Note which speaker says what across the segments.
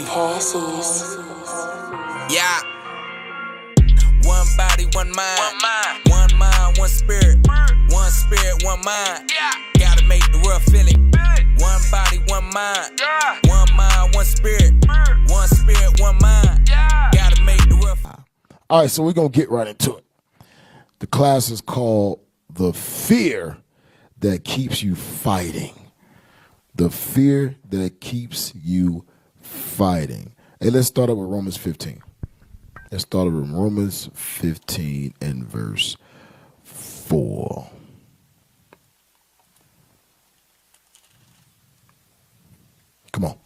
Speaker 1: Pussies.
Speaker 2: Yeah. One body, one mind. One mind, one spirit. One spirit, one mind. Yeah. Gotta make the world feel it. One body, one mind. One mind, one spirit. One spirit, one mind. Gotta make the world feel it.
Speaker 3: All right, so we're going to get right into it. The class is called The Fear That Keeps You Fighting. The fear that keeps you fighting. Hey, let's start up with Romans 15. Let's start up with Romans 15 and verse 4. Come on.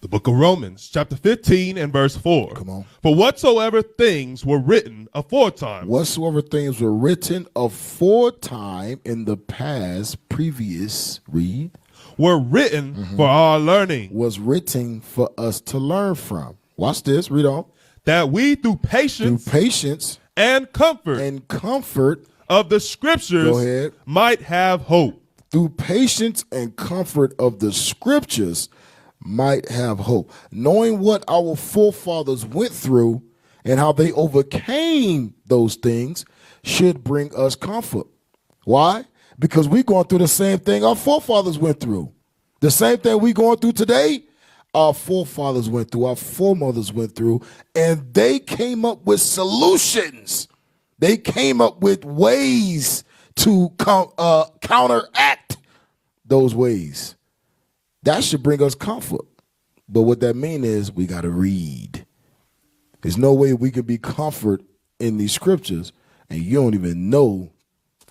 Speaker 4: The book of Romans, chapter 15 and verse 4.
Speaker 3: Come on.
Speaker 4: For whatsoever things were written aforetime.
Speaker 3: Whatsoever things were written aforetime in the past, previous, read.
Speaker 4: Were written for our learning.
Speaker 3: Was written for us to learn from. Watch this, read on.
Speaker 4: That we through patience and comfort of the scriptures might have hope.
Speaker 3: Through patience and comfort of the scriptures might have hope. Knowing what our forefathers went through and how they overcame those things should bring us comfort. Why? Because we're going through the same thing our forefathers went through. The same thing we're going through today, our forefathers went through, our foremothers went through, and they came up with solutions. They came up with ways to counteract those ways. That should bring us comfort. But what that means is we got to read. There's no way we can be comfort in these scriptures, and you don't even know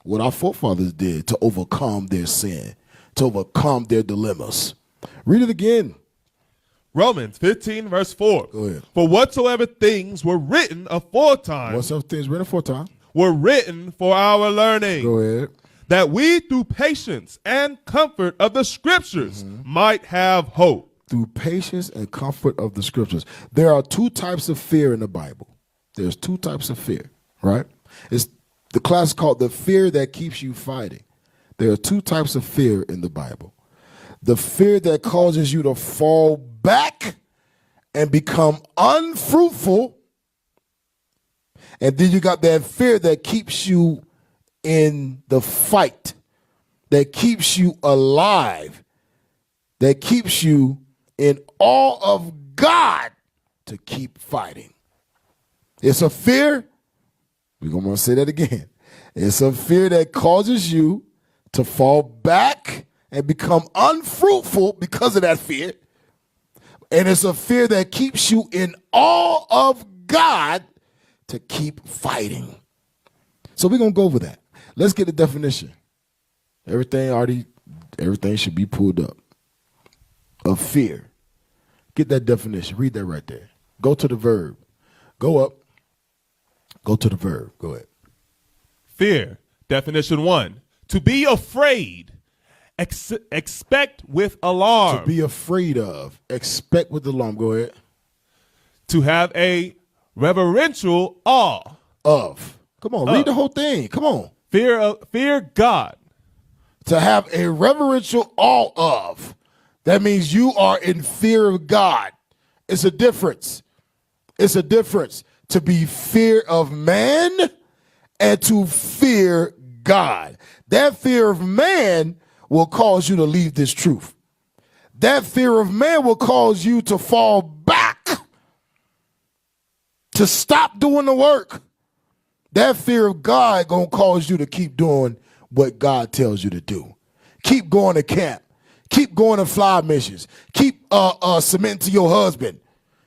Speaker 3: what our forefathers did to overcome their sin, to overcome their dilemmas. Read it again.
Speaker 4: Romans 15 verse 4.
Speaker 3: Go ahead.
Speaker 4: For whatsoever things were written aforetime.
Speaker 3: Whatsoever things written aforetime.
Speaker 4: Were written for our learning.
Speaker 3: Go ahead.
Speaker 4: That we through patience and comfort of the scriptures might have hope.
Speaker 3: Through patience and comfort of the scriptures. There are two types of fear in the Bible. There's two types of fear, right? The class is called the fear that keeps you fighting. There are two types of fear in the Bible. The fear that causes you to fall back and become unfruitful. And then you got that fear that keeps you in the fight, that keeps you alive, that keeps you in awe of God to keep fighting. It's a fear. We're going to say that again. It's a fear that causes you to fall back and become unfruitful because of that fear. And it's a fear that keeps you in awe of God to keep fighting. So we're going to go over that. Let's get the definition. Everything should be pulled up. Of fear. Get that definition. Read that right there. Go to the verb. Go up. Go to the verb. Go ahead.
Speaker 4: Fear. Definition 1. To be afraid. Expect with alarm.
Speaker 3: To be afraid of. Expect with alarm. Go ahead.
Speaker 4: To have a reverential awe.
Speaker 3: Of. Come on. Read the whole thing. Come on.
Speaker 4: Fear God.
Speaker 3: To have a reverential awe of. That means you are in fear of God. It's a difference. It's a difference to be fear of man and to fear God. That fear of man will cause you to leave this truth. That fear of man will cause you to fall back, to stop doing the work. That fear of God gonna cause you to keep doing what God tells you to do. Keep going to camp. Keep going to fly missions. Keep submitting to your husband.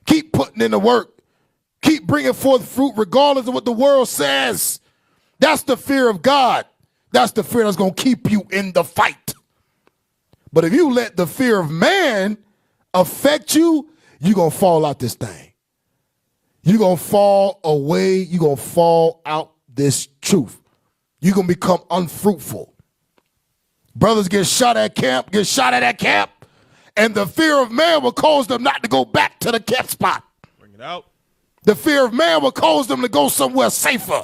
Speaker 3: Keep putting in the work. Keep bringing forth fruit regardless of what the world says. That's the fear of God. That's the fear that's going to keep you in the fight. But if you let the fear of man affect you, you're going to fall out this thing. You're going to fall away. You're going to fall out this truth. You're going to become unfruitful. Brothers get shot at camp, and the fear of man will cause them not to go back to the camp spot.
Speaker 4: Bring it out.
Speaker 3: The fear of man will cause them to go somewhere safer.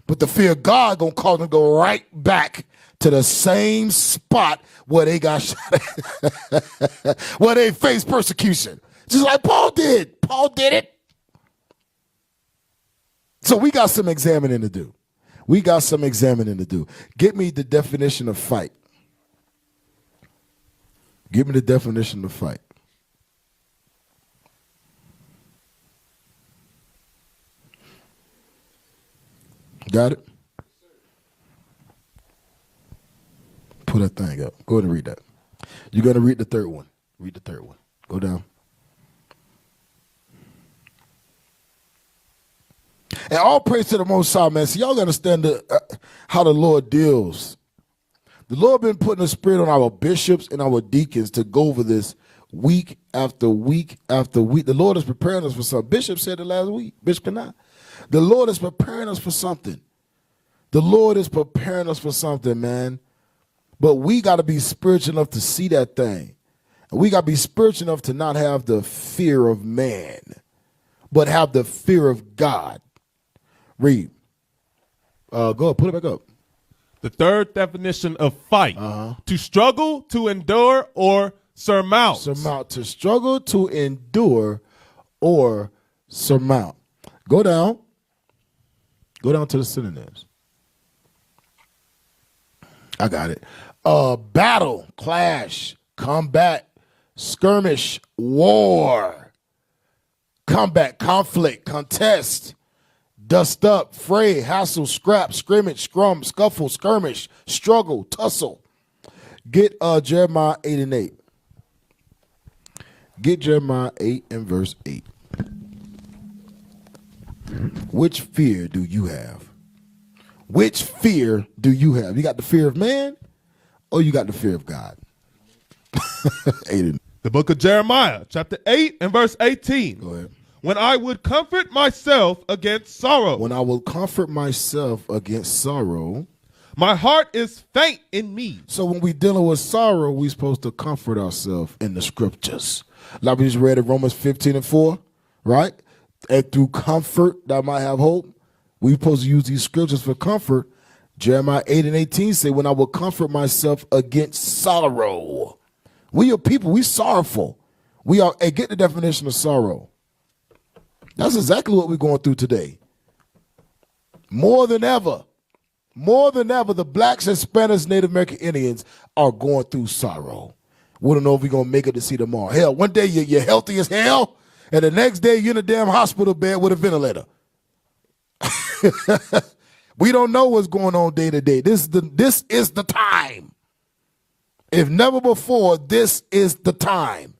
Speaker 3: But the fear of God gonna cause them to go right back to the same spot where they got shot at, where they faced persecution. Just like Paul did. Paul did it. So we got some examining to do. Get me the definition of fight. Give me the definition of fight. Got it? Pull that thing up. Go ahead and read that. You're going to read the third one. Read the third one. Go down. And all praise to the Most High, man. So y'all understand how the Lord deals. The Lord been putting a spirit on our bishops and our deacons to go over this week after week after week. The Lord is preparing us for something. Bishop said it last week. Bishop cannot. The Lord is preparing us for something. The Lord is preparing us for something, man. But we got to be spiritual enough to see that thing. And we got to be spiritual enough to not have the fear of man, but have the fear of God. Read. Go ahead, put it back up.
Speaker 4: The third definition of fight. To struggle, to endure, or surmount.
Speaker 3: To struggle, to endure, or surmount. Go down. Go down to the synonyms. I got it. Battle, clash, combat, skirmish, war. Combat, conflict, contest. Dust up, fray, hassle, scrap, scrimmage, scrum, scuffle, skirmish, struggle, tussle. Get Jeremiah 8 and 8. Get Jeremiah 8 and verse 8. Which fear do you have? Which fear do you have? You got the fear of man or you got the fear of God? 8.
Speaker 4: The book of Jeremiah, chapter 8 and verse 18.
Speaker 3: Go ahead.
Speaker 4: When I would comfort myself against sorrow.
Speaker 3: When I will comfort myself against sorrow.
Speaker 4: My heart is faint in me.
Speaker 3: So when we dealing with sorrow, we supposed to comfort ourselves in the scriptures. Like we just read in Romans 15 and 4, right? And through comfort that might have hope. We supposed to use these scriptures for comfort. Jeremiah 8 and 18 say, when I will comfort myself against sorrow. We are people, we sorrowful. We are, hey, get the definition of sorrow. That's exactly what we're going through today. More than ever, the blacks, Hispanics, Native American Indians are going through sorrow. We don't know if we're going to make it to see tomorrow. Hell, one day you're healthy as hell, and the next day you're in a damn hospital bed with a ventilator. We don't know what's going on day to day. This is the time. If never before, this is the time.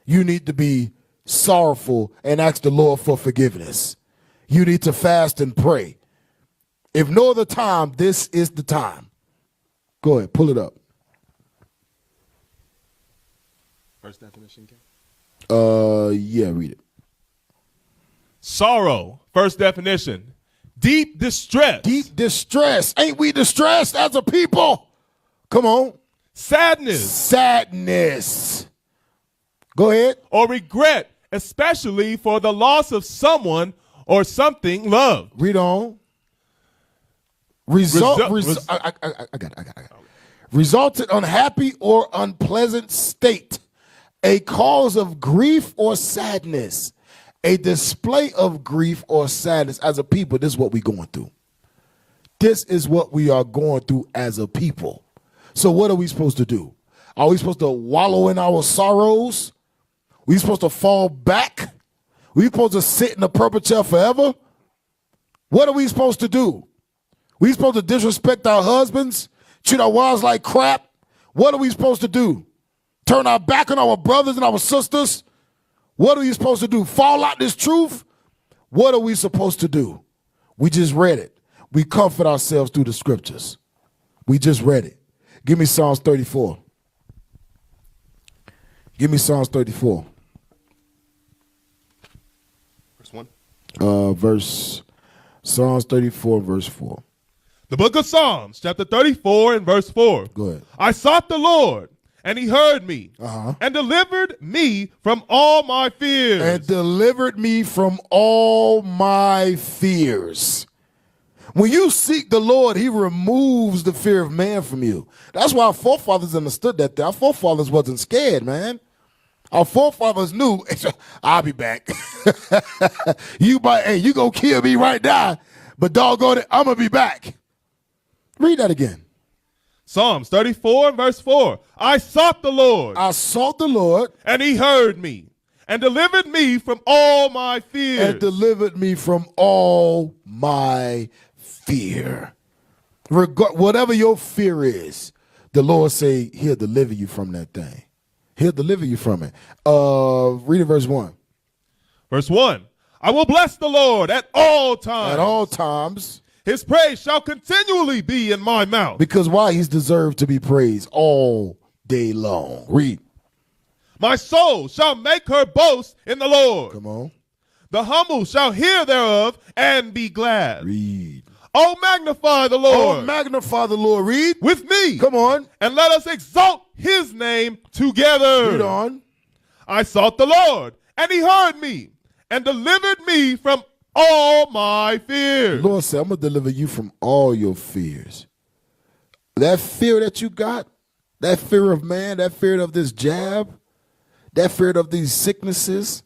Speaker 3: You need to be sorrowful and ask the Lord for forgiveness. You need to fast and pray. If no other time, this is the time. Go ahead, pull it up.
Speaker 4: First definition, Ken?
Speaker 3: Yeah, read it.
Speaker 4: Sorrow, first definition. Deep distress.
Speaker 3: Deep distress. Ain't we distressed as a people? Come on.
Speaker 4: Sadness.
Speaker 3: Go ahead.
Speaker 4: Or regret, especially for the loss of someone or something loved.
Speaker 3: Read on. I got it. Resulted unhappy or unpleasant state. A cause of grief or sadness. A display of grief or sadness as a people. This is what we're going through. This is what we are going through as a people. So what are we supposed to do? Are we supposed to wallow in our sorrows? We supposed to fall back? We supposed to sit in the purple chair forever? What are we supposed to do? We supposed to disrespect our husbands? Treat our wives like crap? What are we supposed to do? Turn our back on our brothers and our sisters? What are we supposed to do? Fall out this truth? What are we supposed to do? We just read it. We comfort ourselves through the scriptures. We just read it. Give me Psalms 34. Give me Psalms 34.
Speaker 4: Verse 1?
Speaker 3: Psalms 34, verse 4.
Speaker 4: The book of Psalms, chapter 34 and verse 4.
Speaker 3: Go ahead.
Speaker 4: I sought the Lord, and he heard me, and delivered me from all my fears.
Speaker 3: And delivered me from all my fears. When you seek the Lord, he removes the fear of man from you. That's why our forefathers understood that. Our forefathers wasn't scared, man. Our forefathers knew, I'll be back. You gonna kill me right now, but doggone it, I'm gonna be back. Read that again.
Speaker 4: Psalms 34, verse 4. I sought the Lord.
Speaker 3: I sought the Lord.
Speaker 4: And he heard me and delivered me from all my fears.
Speaker 3: And delivered me from all my fear. Whatever your fear is, the Lord say he'll deliver you from that thing. He'll deliver you from it. Read it, verse 1.
Speaker 4: Verse 1. I will bless the Lord at all times.
Speaker 3: At all times.
Speaker 4: His praise shall continually be in my mouth.
Speaker 3: Because why? He's deserved to be praised all day long. Read.
Speaker 4: My soul shall make her boast in the Lord.
Speaker 3: Come on.
Speaker 4: The humble shall hear thereof and be glad.
Speaker 3: Read.
Speaker 4: Oh, magnify the Lord.
Speaker 3: Oh, magnify the Lord. Read.
Speaker 4: With me.
Speaker 3: Come on.
Speaker 4: And let us exalt his name together.
Speaker 3: Read on.
Speaker 4: I sought the Lord, and he heard me, and delivered me from all my fears.
Speaker 3: The Lord said, I'm going to deliver you from all your fears. That fear that you got, that fear of man, that fear of this jab, that fear of these sicknesses,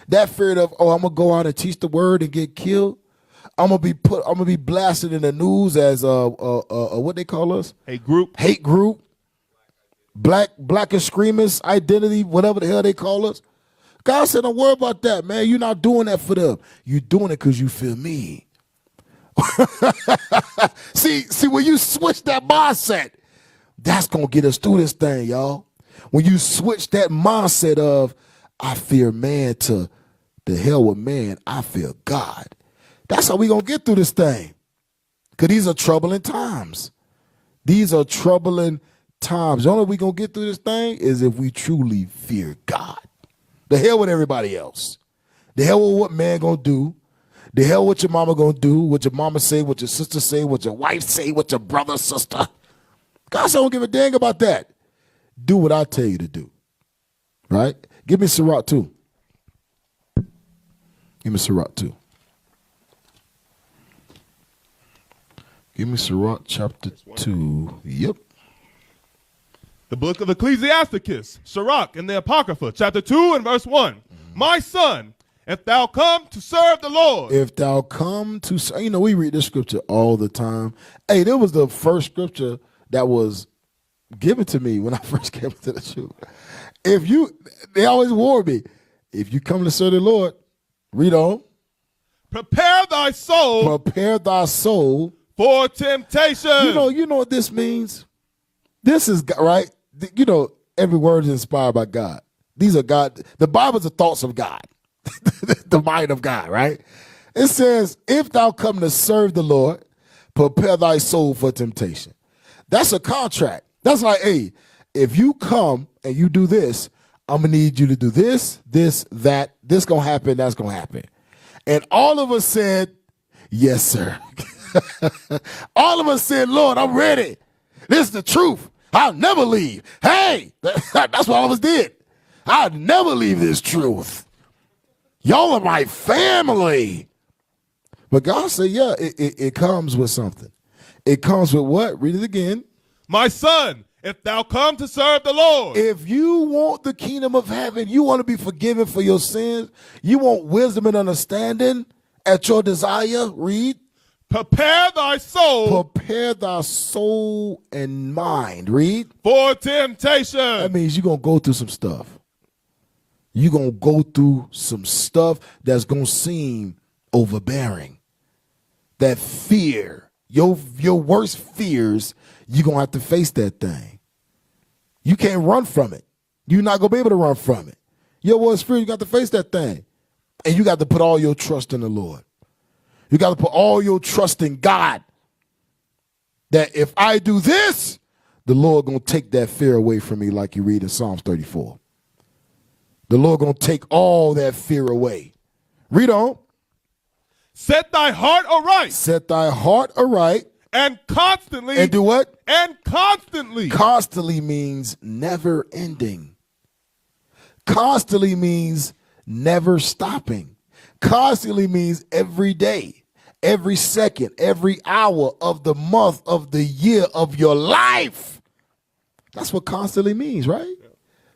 Speaker 3: that fear of, I'm going to go out and teach the word and get killed. I'm gonna be blasted in the news as what they call us?
Speaker 4: Hate group.
Speaker 3: Hate group. Black extremist identity, whatever the hell they call us. God said, don't worry about that, man. You're not doing that for them. You're doing it because you feel me. See, when you switch that mindset, that's gonna get us through this thing, y'all. When you switch that mindset of I fear man to the hell with man, I fear God. That's how we gonna get through this thing. Because these are troubling times. These are troubling times. The only way we gonna get through this thing is if we truly fear God. The hell with everybody else. The hell with what man gonna do. The hell what your mama gonna do, what your mama say, what your sister say, what your wife say, what your brother, sister. God said, I don't give a dang about that. Do what I tell you to do. Right? Give me Sirach 2. Give me Sirach 2. Give me Sirach chapter 2. Yep.
Speaker 4: The book of Ecclesiasticus, Sirach in the Apocrypha, chapter 2 and verse 1. My son, if thou come to serve the Lord.
Speaker 3: If thou come to serve, we read this scripture all the time. Hey, there was the first scripture that was given to me when I first came to the church. They always warn me, if you come to serve the Lord, read on. Prepare thy soul for temptation. You know what this means? This is, right? Every word is inspired by God. These are God. The Bible is the thoughts of God. The mind of God, right? It says, if thou come to serve the Lord, prepare thy soul for temptation. That's a contract. That's like, hey, if you come and you do this, I'm going to need you to do this, that. This going to happen, that's going to happen. And all of us said, yes, sir. All of us said, Lord, I'm ready. This is the truth. I'll never leave. Hey, that's what all of us did. I'll never leave this truth. Y'all are my family. But God said, yeah, it comes with something. It comes with what? Read it again.
Speaker 4: My son, if thou come to serve the Lord.
Speaker 3: If you want the kingdom of heaven, you want to be forgiven for your sins, you want wisdom and understanding at your desire, read.
Speaker 4: Prepare thy soul.
Speaker 3: Prepare thy soul and mind, read.
Speaker 4: For temptation.
Speaker 3: That means you're going to go through some stuff. You're going to go through some stuff that's going to seem overbearing. That fear, your worst fears, you're going to have to face that thing. You can't run from it. You're not going to be able to run from it. Your worst fear, you got to face that thing. And you got to put all your trust in the Lord. You got to put all your trust in God. That if I do this, the Lord going to take that fear away from me like you read in Psalms 34. The Lord going to take all that fear away. Read on.
Speaker 4: Set thy heart aright.
Speaker 3: Set thy heart aright.
Speaker 4: And constantly.
Speaker 3: And do what?
Speaker 4: And constantly.
Speaker 3: Constantly means never ending. Constantly means never stopping. Constantly means every day, every second, every hour of the month, of the year, of your life. That's what constantly means, right?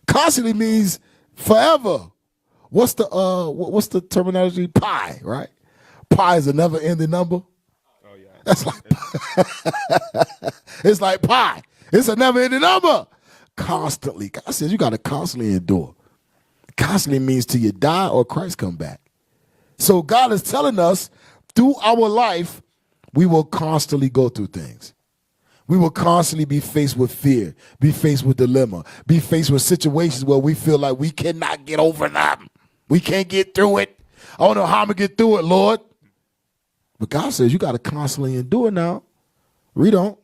Speaker 3: Constantly means Forever. What's the terminology? Pi, right? Pi is a never-ending number.
Speaker 4: Oh yeah.
Speaker 3: That's like it's like pi. It's a never-ending number. Constantly. God says you got to constantly endure. Constantly means till you die or Christ come back. So God is telling us through our life, we will constantly go through things. We will constantly be faced with fear, be faced with dilemma, be faced with situations where we feel like we cannot get over them. We can't get through it. I don't know how I'm going to get through it, Lord. But God says you got to constantly endure now. Read on.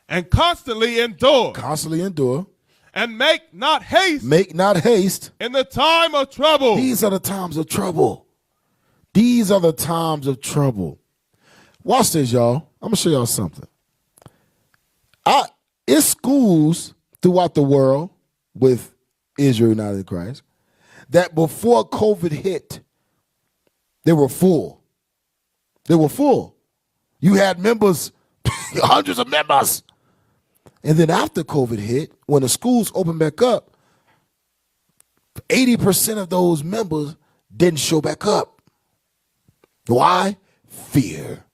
Speaker 4: And constantly endure.
Speaker 3: Constantly endure.
Speaker 4: And make not haste.
Speaker 3: Make not haste.
Speaker 4: In the time of trouble.
Speaker 3: These are the times of trouble. These are the times of trouble. Watch this, y'all. I'm going to show y'all something. It's schools throughout the world with Israel United in Christ that before COVID hit, they were full. They were full. You had members, hundreds of members. And then after COVID hit, when the schools opened back up, 80% of those members didn't show back up. Why? Fear.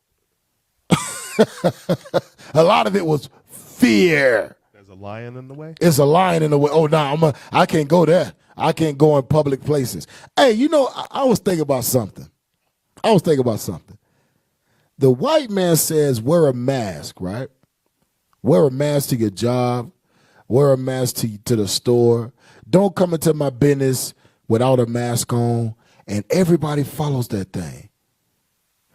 Speaker 3: A lot of it was fear.
Speaker 4: There's a lion in the way.
Speaker 3: It's a lion in the way. Oh, no, I can't go there. I can't go in public places. Hey, you know, I was thinking about something. The white man says wear a mask, right? Wear a mask to your job. Wear a mask to the store. Don't come into my business without a mask on. And everybody follows that thing.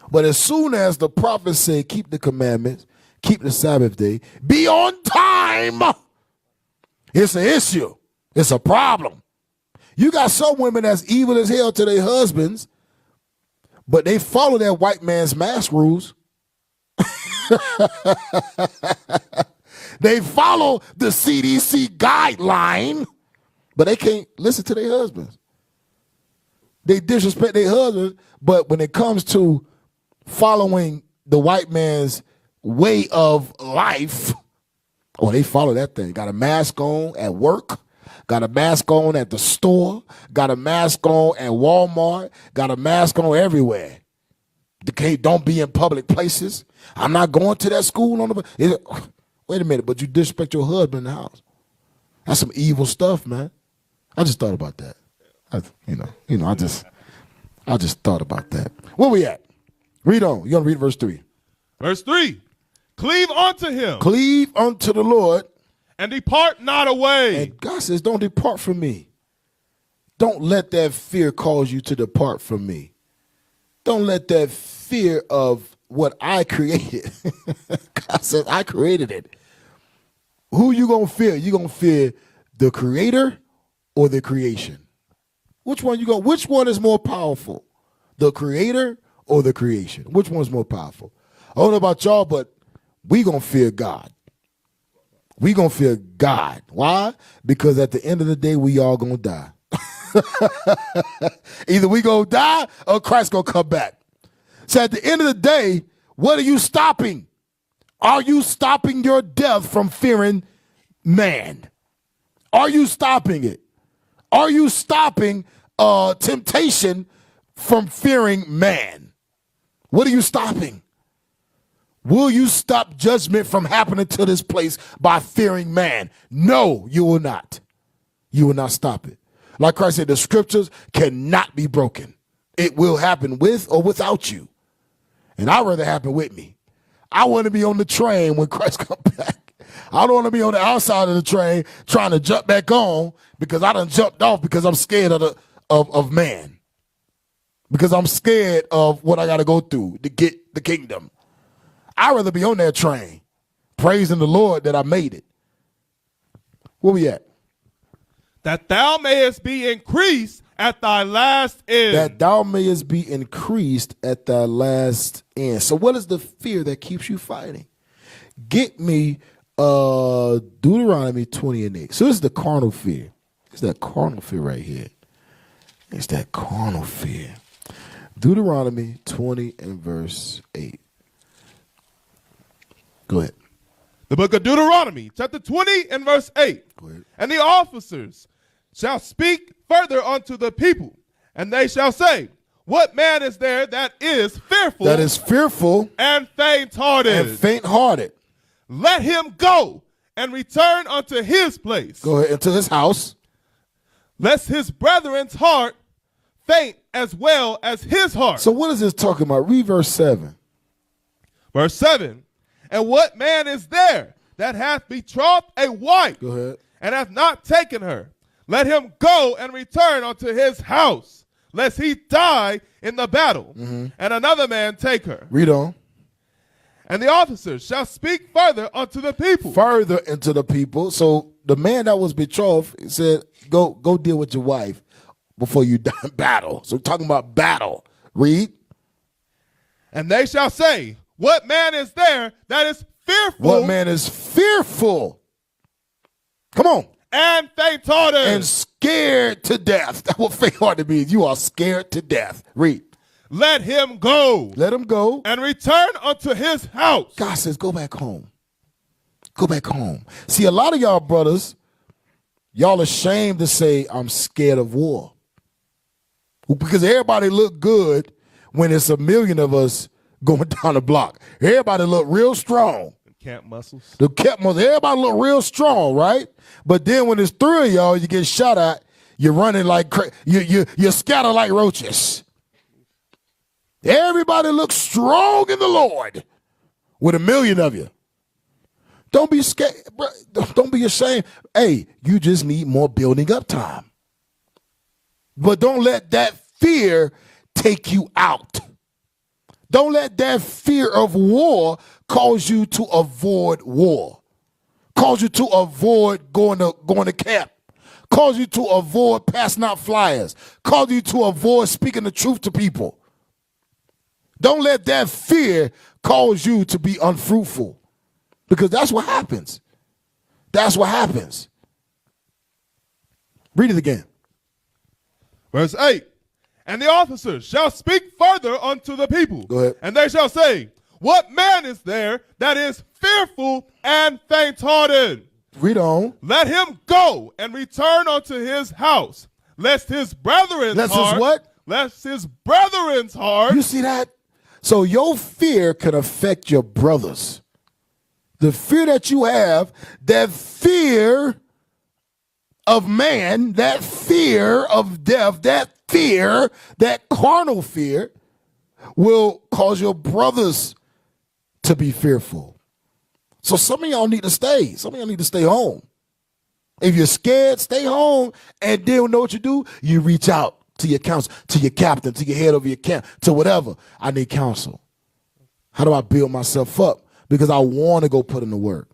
Speaker 3: But as soon as the prophet said, keep the commandments, keep the Sabbath day, be on time, it's an issue. It's a problem. You got some women that's evil as hell to their husbands, but they follow that white man's mask rules. They follow the CDC guideline, but they can't listen to their husbands. They disrespect their husbands, but when it comes to following the white man's way of life, oh, they follow that thing. Got a mask on at work, got a mask on at the store, got a mask on at Walmart, got a mask on everywhere. Don't be in public places. I'm not going to that school on the. Wait a minute, but you disrespect your husband in the house. That's some evil stuff, man. I just thought about that. I just thought about that. Where we at? Read on. You're going to read verse 3.
Speaker 4: Verse 3. Cleave unto him.
Speaker 3: Cleave unto the Lord.
Speaker 4: And depart not away.
Speaker 3: And God says, don't depart from me. Don't let that fear cause you to depart from me. Don't let that fear of what I created. God says, I created it. Who you going to fear? You going to fear the creator or the creation? Which one is more powerful? The creator or the creation? Which one's more powerful? I don't know about y'all, but we going to fear God. We going to fear God. Why? Because at the end of the day, we all going to die. Either we going to die or Christ going to come back. So at the end of the day, what are you stopping? Are you stopping your death from fearing man? Are you stopping it? Are you stopping temptation from fearing man? What are you stopping? Will you stop judgment from happening to this place by fearing man? No, you will not. You will not stop it. Like Christ said, the scriptures cannot be broken. It will happen with or without you. And I'd rather happen with me. I want to be on the train when Christ comes back. I don't want to be on the outside of the train trying to jump back on because I done jumped off because I'm scared of man. Because I'm scared of what I got to go through to get the kingdom. I'd rather be on that train, praising the Lord that I made it. Where we at?
Speaker 4: That thou mayest be increased at thy last end.
Speaker 3: That thou mayest be increased at thy last end. So what is the fear that keeps you fighting? Get me Deuteronomy 20 and 8. So this is the carnal fear. It's that carnal fear right here. It's that carnal fear. Deuteronomy 20 and verse 8. Go ahead.
Speaker 4: The book of Deuteronomy, chapter 20 and verse 8.
Speaker 3: Go ahead.
Speaker 4: And the officers shall speak further unto the people, and they shall say, what man is there that is fearful?
Speaker 3: That is fearful
Speaker 4: and faint-hearted.
Speaker 3: and faint-hearted.
Speaker 4: Let him go and return unto his place.
Speaker 3: Go ahead into his house.
Speaker 4: Lest his brethren's heart faint as well as his heart.
Speaker 3: So what is this talking about? Read verse 7.
Speaker 4: Verse 7. And what man is there that hath betrothed a wife
Speaker 3: Go ahead.
Speaker 4: and hath not taken her? Let him go and return unto his house, lest he die in the battle, and another man take her.
Speaker 3: Read on.
Speaker 4: And the officers shall speak further unto the people.
Speaker 3: Further into the people. So the man that was betrothed said, go deal with your wife before you die in battle. So we're talking about battle. Read.
Speaker 4: And they shall say, what man is there that is fearful?
Speaker 3: What man is fearful? Come on.
Speaker 4: And faint-hearted.
Speaker 3: And scared to death. That's what faint-hearted means. You are scared to death. Read.
Speaker 4: Let him go.
Speaker 3: Let him go.
Speaker 4: And return unto his house.
Speaker 3: God says, go back home. Go back home. See, a lot of y'all brothers, y'all ashamed to say, I'm scared of war. Because everybody look good when it's a million of us going down the block. Everybody look real strong.
Speaker 4: Camp muscles.
Speaker 3: The camp muscles. Everybody look real strong, right? But then when it's three of y'all, you get shot at, you're running like you scatter like roaches. Everybody looks strong in the Lord with a million of you. Don't be scared. Don't be ashamed. Hey, you just need more building up time. But don't let that fear take you out. Don't let that fear of war cause you to avoid war. Cause you to avoid going to camp. Cause you to avoid passing out flyers. Cause you to avoid speaking the truth to people. Don't let that fear cause you to be unfruitful. Because that's what happens. That's what happens. Read it again.
Speaker 4: Verse 8. And the officers shall speak further unto the people.
Speaker 3: Go ahead.
Speaker 4: And they shall say, what man is there that is fearful and faint-hearted?
Speaker 3: Read on.
Speaker 4: Let him go and return unto his house, lest his brethren's
Speaker 3: Lest
Speaker 4: heart.
Speaker 3: his what?
Speaker 4: Lest his brethren's heart.
Speaker 3: You see that? So your fear can affect your brothers. The fear that you have, that fear of man, that fear of death, that fear, that carnal fear, will cause your brothers to be fearful. So some of y'all need to stay. Some of y'all need to stay home. If you're scared, stay home, and then know what you do? You reach out to your counsel, to your captain, to your head over your camp, to whatever. I need counsel. How do I build myself up? Because I want to go put in the work.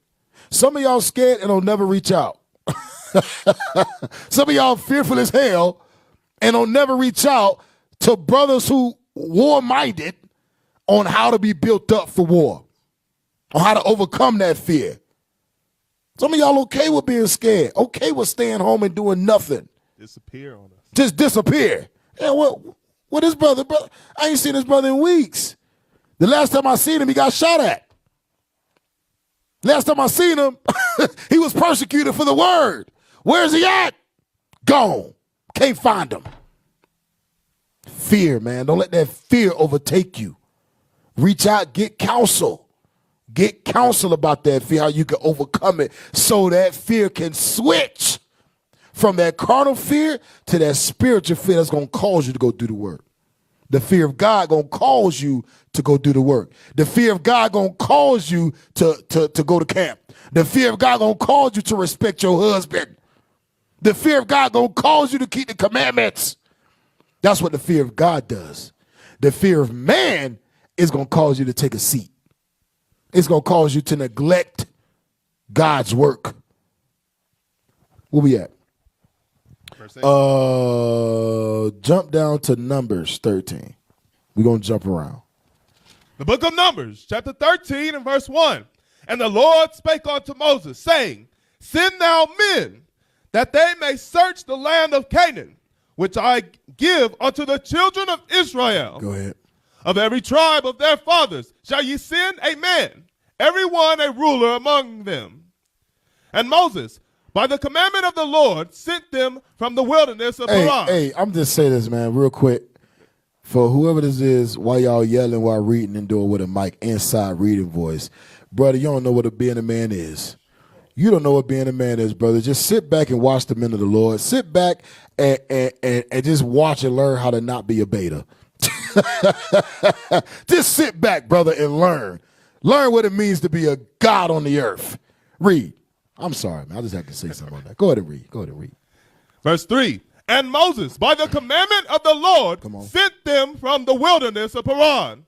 Speaker 3: Some of y'all scared and don't never reach out. Some of y'all fearful as hell and don't never reach out to brothers who war-minded on how to be built up for war, on how to overcome that fear. Some of y'all okay with being scared, okay with staying home and doing nothing.
Speaker 4: Disappear on us.
Speaker 3: Just disappear. Yeah, what his brother? I ain't seen his brother in weeks. The last time I seen him, he got shot at. Last time I seen him, he was persecuted for the word. Where's he at? Gone. Can't find him. Fear, man. Don't let that fear overtake you. Reach out, get counsel. Get counsel about that fear, how you can overcome it so that fear can switch from that carnal fear to that spiritual fear that's going to cause you to go do the work. The fear of God going to cause you to go do the work. The fear of God going to cause you to go to camp. The fear of God going to cause you to respect your husband. The fear of God going to cause you to keep the commandments. That's what the fear of God does. The fear of man is going to cause you to take a seat. It's going to cause you to neglect God's work. Where we at? Jump down to Numbers 13. We're going to jump around.
Speaker 4: The book of Numbers, chapter 13 and verse 1. And the Lord spake unto Moses, saying, send thou men, that they may search the land of Canaan, which I give unto the children of Israel.
Speaker 3: Go ahead.
Speaker 4: Of every tribe of their fathers shall ye send a man, every one a ruler among them. And Moses by the commandment of the Lord, sent them from the wilderness of Paran.
Speaker 3: Hey, I'm just saying this, man, real quick. For whoever this is, while y'all yelling while reading and doing with a mic inside reading voice, brother, you don't know what being a man is. You don't know what being a man is, brother. Just sit back and watch the men of the Lord. Sit back and just watch and learn how to not be a beta. Just sit back, brother, and learn. Learn what it means to be a God on the earth. Read. I'm sorry, man. I just have to say something on that. Go ahead and read.
Speaker 4: Verse 3. And Moses, by the commandment of the Lord, sent them from the wilderness of Paran.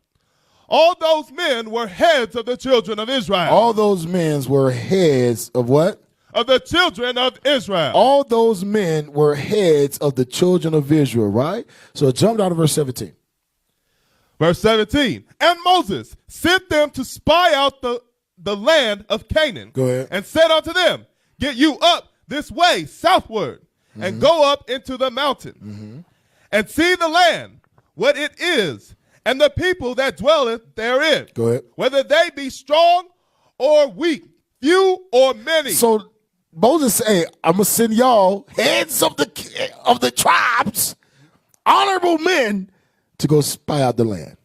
Speaker 4: All those men were heads of the children of Israel.
Speaker 3: All those men were heads of what?
Speaker 4: Of the children of Israel.
Speaker 3: All those men were heads of the children of Israel, right? So jump down to verse 17.
Speaker 4: Verse 17. And Moses sent them to spy out the land of Canaan.
Speaker 3: Go ahead.
Speaker 4: And said unto them, get you up this way southward, and go up into the mountain, and see the land, what it is, and the people that dwelleth therein.
Speaker 3: Go ahead.
Speaker 4: Whether they be strong or weak, few or many.
Speaker 3: So Moses said, I'm going to send y'all, heads of the tribes, honorable men, to go spy out the land,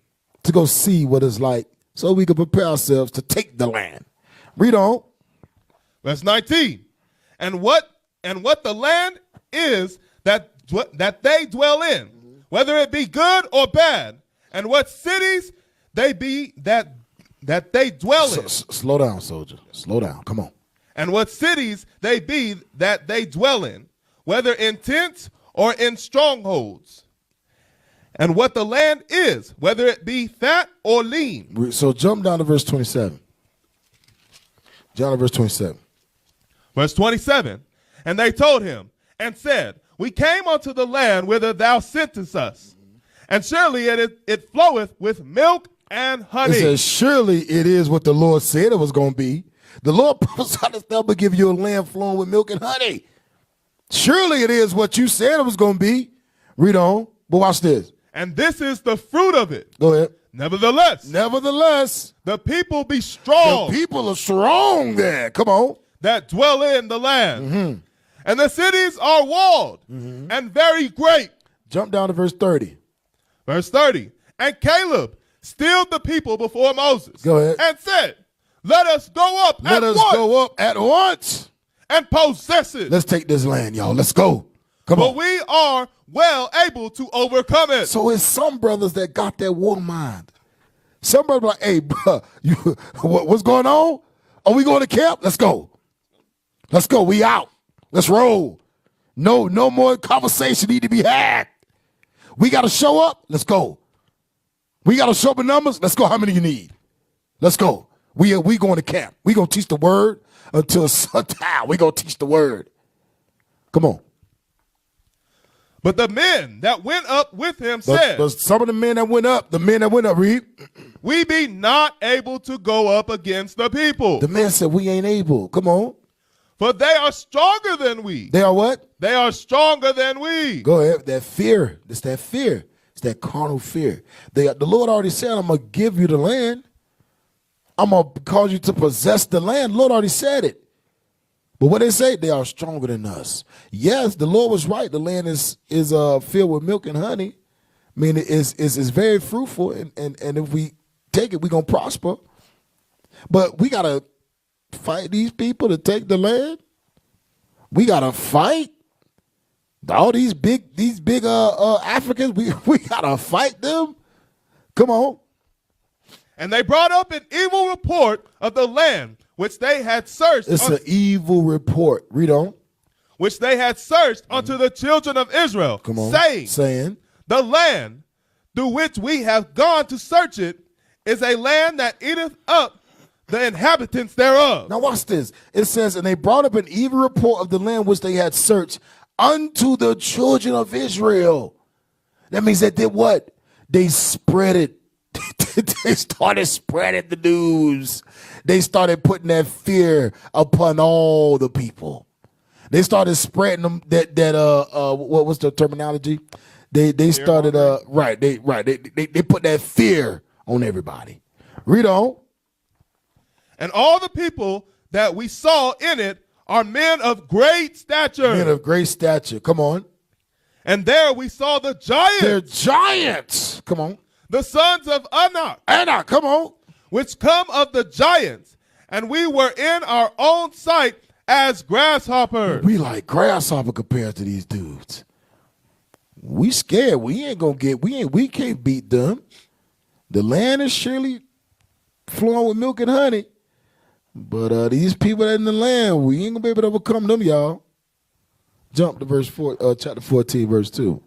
Speaker 3: to go see what it's like, so we can prepare ourselves to take the land. Read on.
Speaker 4: Verse 19. And what the land is that they dwell in, whether it be good or bad, and what cities they be that they dwell in.
Speaker 3: Slow down, soldier. Slow down. Come on.
Speaker 4: And what cities they be that they dwell in, whether in tents or in strongholds. And what the land is, whether it be fat or lean.
Speaker 3: So jump down to verse 27. Down to verse 27.
Speaker 4: Verse 27. And they told him and said, we came unto the land whither thou sentest us, and surely it floweth with milk and honey.
Speaker 3: It says, surely it is what the Lord said it was going to be. The Lord prophesied that they'll give you a land flowing with milk and honey. Surely it is what you said it was going to be. Read on. But watch this.
Speaker 4: And this is the fruit of it.
Speaker 3: Go ahead.
Speaker 4: Nevertheless,
Speaker 3: the
Speaker 4: people be strong.
Speaker 3: The people are strong there. Come on.
Speaker 4: That dwell in the land. And the cities are walled and very great.
Speaker 3: Jump down to verse 30.
Speaker 4: Verse 30. And Caleb stilled the people before Moses.
Speaker 3: Go ahead.
Speaker 4: And said, let us go up
Speaker 3: at once.
Speaker 4: And possess it.
Speaker 3: Let's take this land, y'all. Let's go. Come on.
Speaker 4: But we are well able to overcome it.
Speaker 3: So it's some brothers that got that war mind. Some brothers like, hey, bro, what's going on? Are we going to camp? Let's go. Let's go. We out. Let's roll. No more conversation need to be had. We got to show up. Let's go. We got to show up in numbers. Let's go. How many you need? Let's go. We going to camp. We going to teach the word until sundown. We going to teach the word. Come on.
Speaker 4: But the men that went up with him said.
Speaker 3: But some of the men that went up, read.
Speaker 4: We be not able to go up against the people.
Speaker 3: The men said, we ain't able. Come on.
Speaker 4: For they are stronger than we.
Speaker 3: They are what?
Speaker 4: They are stronger than we.
Speaker 3: Go ahead. That fear. It's that fear. It's that carnal fear. The Lord already said, I'm going to give you the land. I'm going to cause you to possess the land. The Lord already said it. But what they say, they are stronger than us. Yes, the Lord was right. The land is filled with milk and honey. I mean, it's very fruitful. And if we take it, we're going to prosper. But we got to fight these people to take the land. We got to fight all these big Africans. We got to fight them. Come on.
Speaker 4: And they brought up an evil report of the land which they had searched.
Speaker 3: It's an evil report. Read on.
Speaker 4: Which they had searched unto the children of Israel.
Speaker 3: Come on.
Speaker 4: Saying, the land through which we have gone to search it is a land that eateth up the inhabitants thereof.
Speaker 3: Now watch this. It says, and they brought up an evil report of the land which they had searched unto the children of Israel. That means they did what? They spread it. They started spreading the news. They started putting that fear upon all the people. They started spreading them what was the terminology? They started they put that fear on everybody. Read on.
Speaker 4: And all the people that we saw in it are men of great stature.
Speaker 3: Men of great stature. Come on.
Speaker 4: And there we saw the giants.
Speaker 3: They're giants. Come on.
Speaker 4: The sons of Anak.
Speaker 3: Anak, come on.
Speaker 4: Which come of the giants. And we were in our own sight as grasshoppers.
Speaker 3: We like grasshopper compared to these dudes. We scared. We ain't gonna get. We can't beat them. The land is surely flowing with milk and honey, but these people in the land, we ain't gonna be able to overcome them, y'all. Jump to verse 4, chapter 14, verse 2.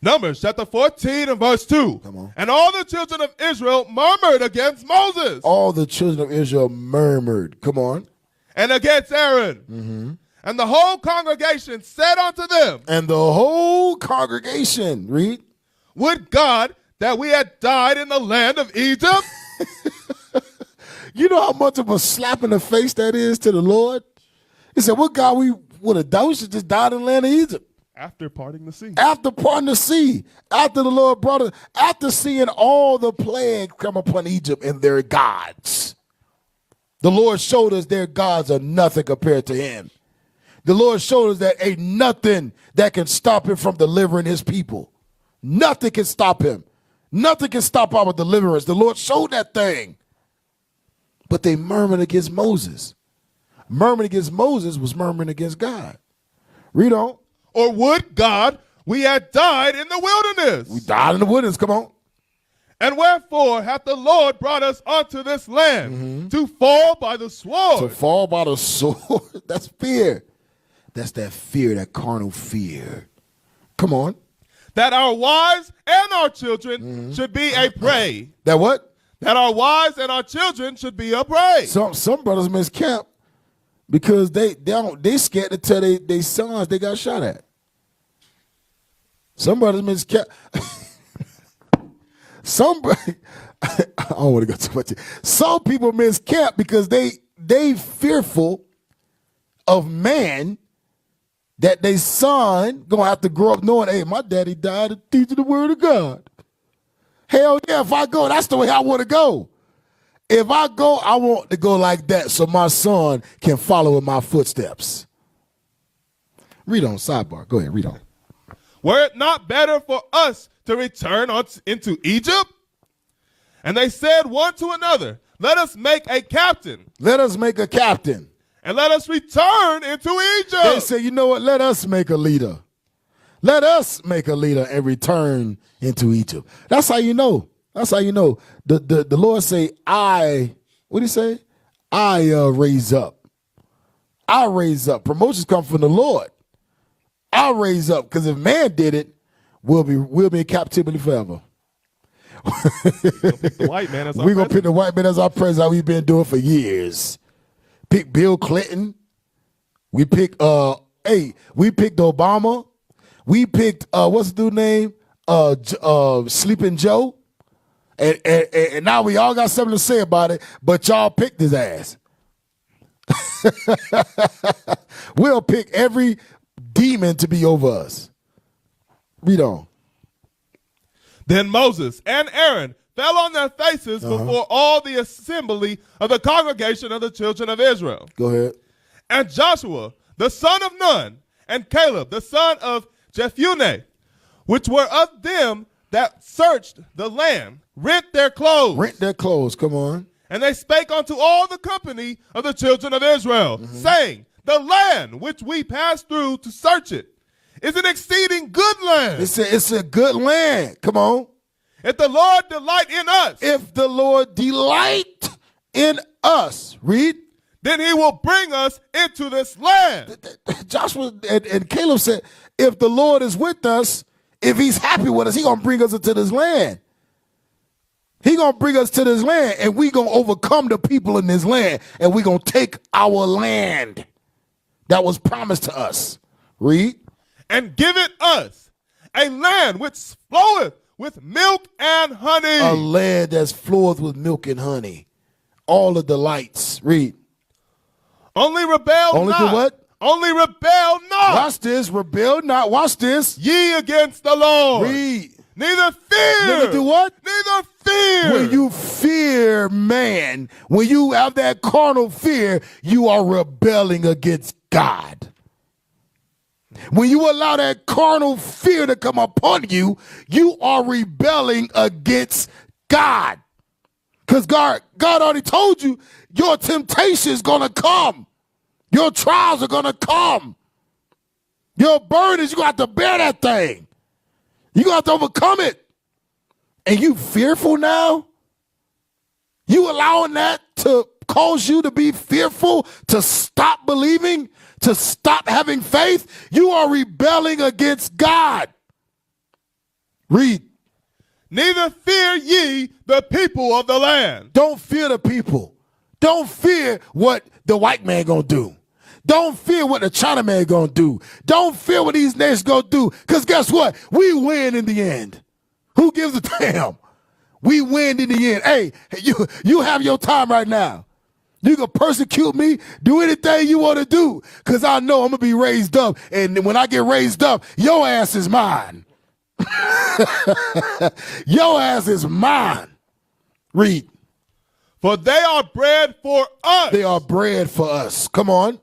Speaker 4: Numbers chapter 14 and verse 2.
Speaker 3: Come on.
Speaker 4: And all the children of Israel murmured against Moses.
Speaker 3: All the children of Israel murmured. Come on.
Speaker 4: And against Aaron.
Speaker 3: Mm-hmm.
Speaker 4: And the whole congregation said unto them.
Speaker 3: And the whole congregation, read.
Speaker 4: Would God that we had died in the land of Egypt?
Speaker 3: You know how much of a slap in the face that is to the Lord? He said, what God we would have done? We should just died in the land of Egypt.
Speaker 4: After parting the sea.
Speaker 3: After parting the sea. After the Lord brought us. After seeing all the plague come upon Egypt and their gods. The Lord showed us their gods are nothing compared to him. The Lord showed us that ain't nothing that can stop him from delivering his people. Nothing can stop him. Nothing can stop our deliverance. The Lord showed that thing. But they murmured against Moses. Murmuring against Moses was murmuring against God. Read on.
Speaker 4: Or would God we had died in the wilderness?
Speaker 3: We died in the wilderness. Come on.
Speaker 4: And wherefore hath the Lord brought us unto this land to fall by the sword?
Speaker 3: To fall by the sword. That's fear. That's that fear, that carnal fear. Come on.
Speaker 4: That our wives and our children should be a prey.
Speaker 3: That what?
Speaker 4: That our wives and our children should be a prey.
Speaker 3: Some brothers miss camp because they scared to tell they sons they got shot at. Some brothers miss camp. I don't want to go too much. Some people miss camp because they fearful of man that they son gonna have to grow up knowing, hey, my daddy died of teaching the word of God. Hell yeah, if I go, that's the way I want to go. If I go, I want to go like that so my son can follow in my footsteps. Read on, sidebar. Go ahead, read on.
Speaker 4: Were it not better for us to return into Egypt? And they said one to another, let us make a captain.
Speaker 3: Let us make a captain.
Speaker 4: And let us return into Egypt.
Speaker 3: They say, you know what? Let us make a leader. Let us make a leader and return into Egypt. That's how you know. That's how you know. The Lord say, what did he say? I raise up. I raise up. Promotions come from the Lord. I raise up. Because if man did it, we'll be in captivity forever.
Speaker 4: We're going to pick the white man
Speaker 3: as our president, like we've been doing for years. Pick Bill Clinton. We picked Obama. We picked what's the dude's name? Sleeping Joe. And now we all got something to say about it, but y'all picked his ass. We'll pick every demon to be over us. Read on.
Speaker 4: Then Moses and Aaron fell on their faces before all the assembly of the congregation of the children of Israel.
Speaker 3: Go ahead.
Speaker 4: And Joshua, the son of Nun, and Caleb, the son of Jephunneh, which were of them that searched the land, rent their clothes.
Speaker 3: Rent their clothes, come on.
Speaker 4: And they spake unto all the company of the children of Israel, saying, the land which we passed through to search it is an exceeding good land.
Speaker 3: It's a good land. Come on.
Speaker 4: If the Lord delight in us.
Speaker 3: If the Lord delight in us. Read.
Speaker 4: Then he will bring us into this land.
Speaker 3: Joshua and Caleb said, if the Lord is with us, if he's happy with us, he's going to bring us into this land. He's going to bring us to this land, and we're going to overcome the people in this land, and we're going to take our land that was promised to us. Read.
Speaker 4: And give it us a land which floweth with milk and honey.
Speaker 3: A land that's floweth with milk and honey. All the delights. Read.
Speaker 4: Only rebel
Speaker 3: Only
Speaker 4: not.
Speaker 3: do what?
Speaker 4: Only rebel not.
Speaker 3: Watch this. Rebel not. Watch this.
Speaker 4: Ye against the Lord.
Speaker 3: Read.
Speaker 4: Neither fear.
Speaker 3: Neither do what?
Speaker 4: Neither fear.
Speaker 3: When you fear man, when you have that carnal fear, you are rebelling against God. When you allow that carnal fear to come upon you, you are rebelling against God. Because God already told you your temptation is going to come. Your trials are going to come. Your burdens, you're going to have to bear that thing. You're going to have to overcome it. And you fearful now? You allowing that to cause you to be fearful, to stop believing, to stop having faith? You are rebelling against God. Read.
Speaker 4: Neither fear ye the people of the land.
Speaker 3: Don't fear the people. Don't fear what the white man gonna do. Don't fear what the Chinaman gonna do. Don't fear what these nations gonna do. Because guess what? We win in the end. Who gives a damn? We win in the end. Hey, you have your time right now. You can persecute me, do anything you want to do, because I know I'm going to be raised up. And when I get raised up, your ass is mine. Your ass is mine. Read.
Speaker 4: For they are bred for us.
Speaker 3: They are bred for us. Come on.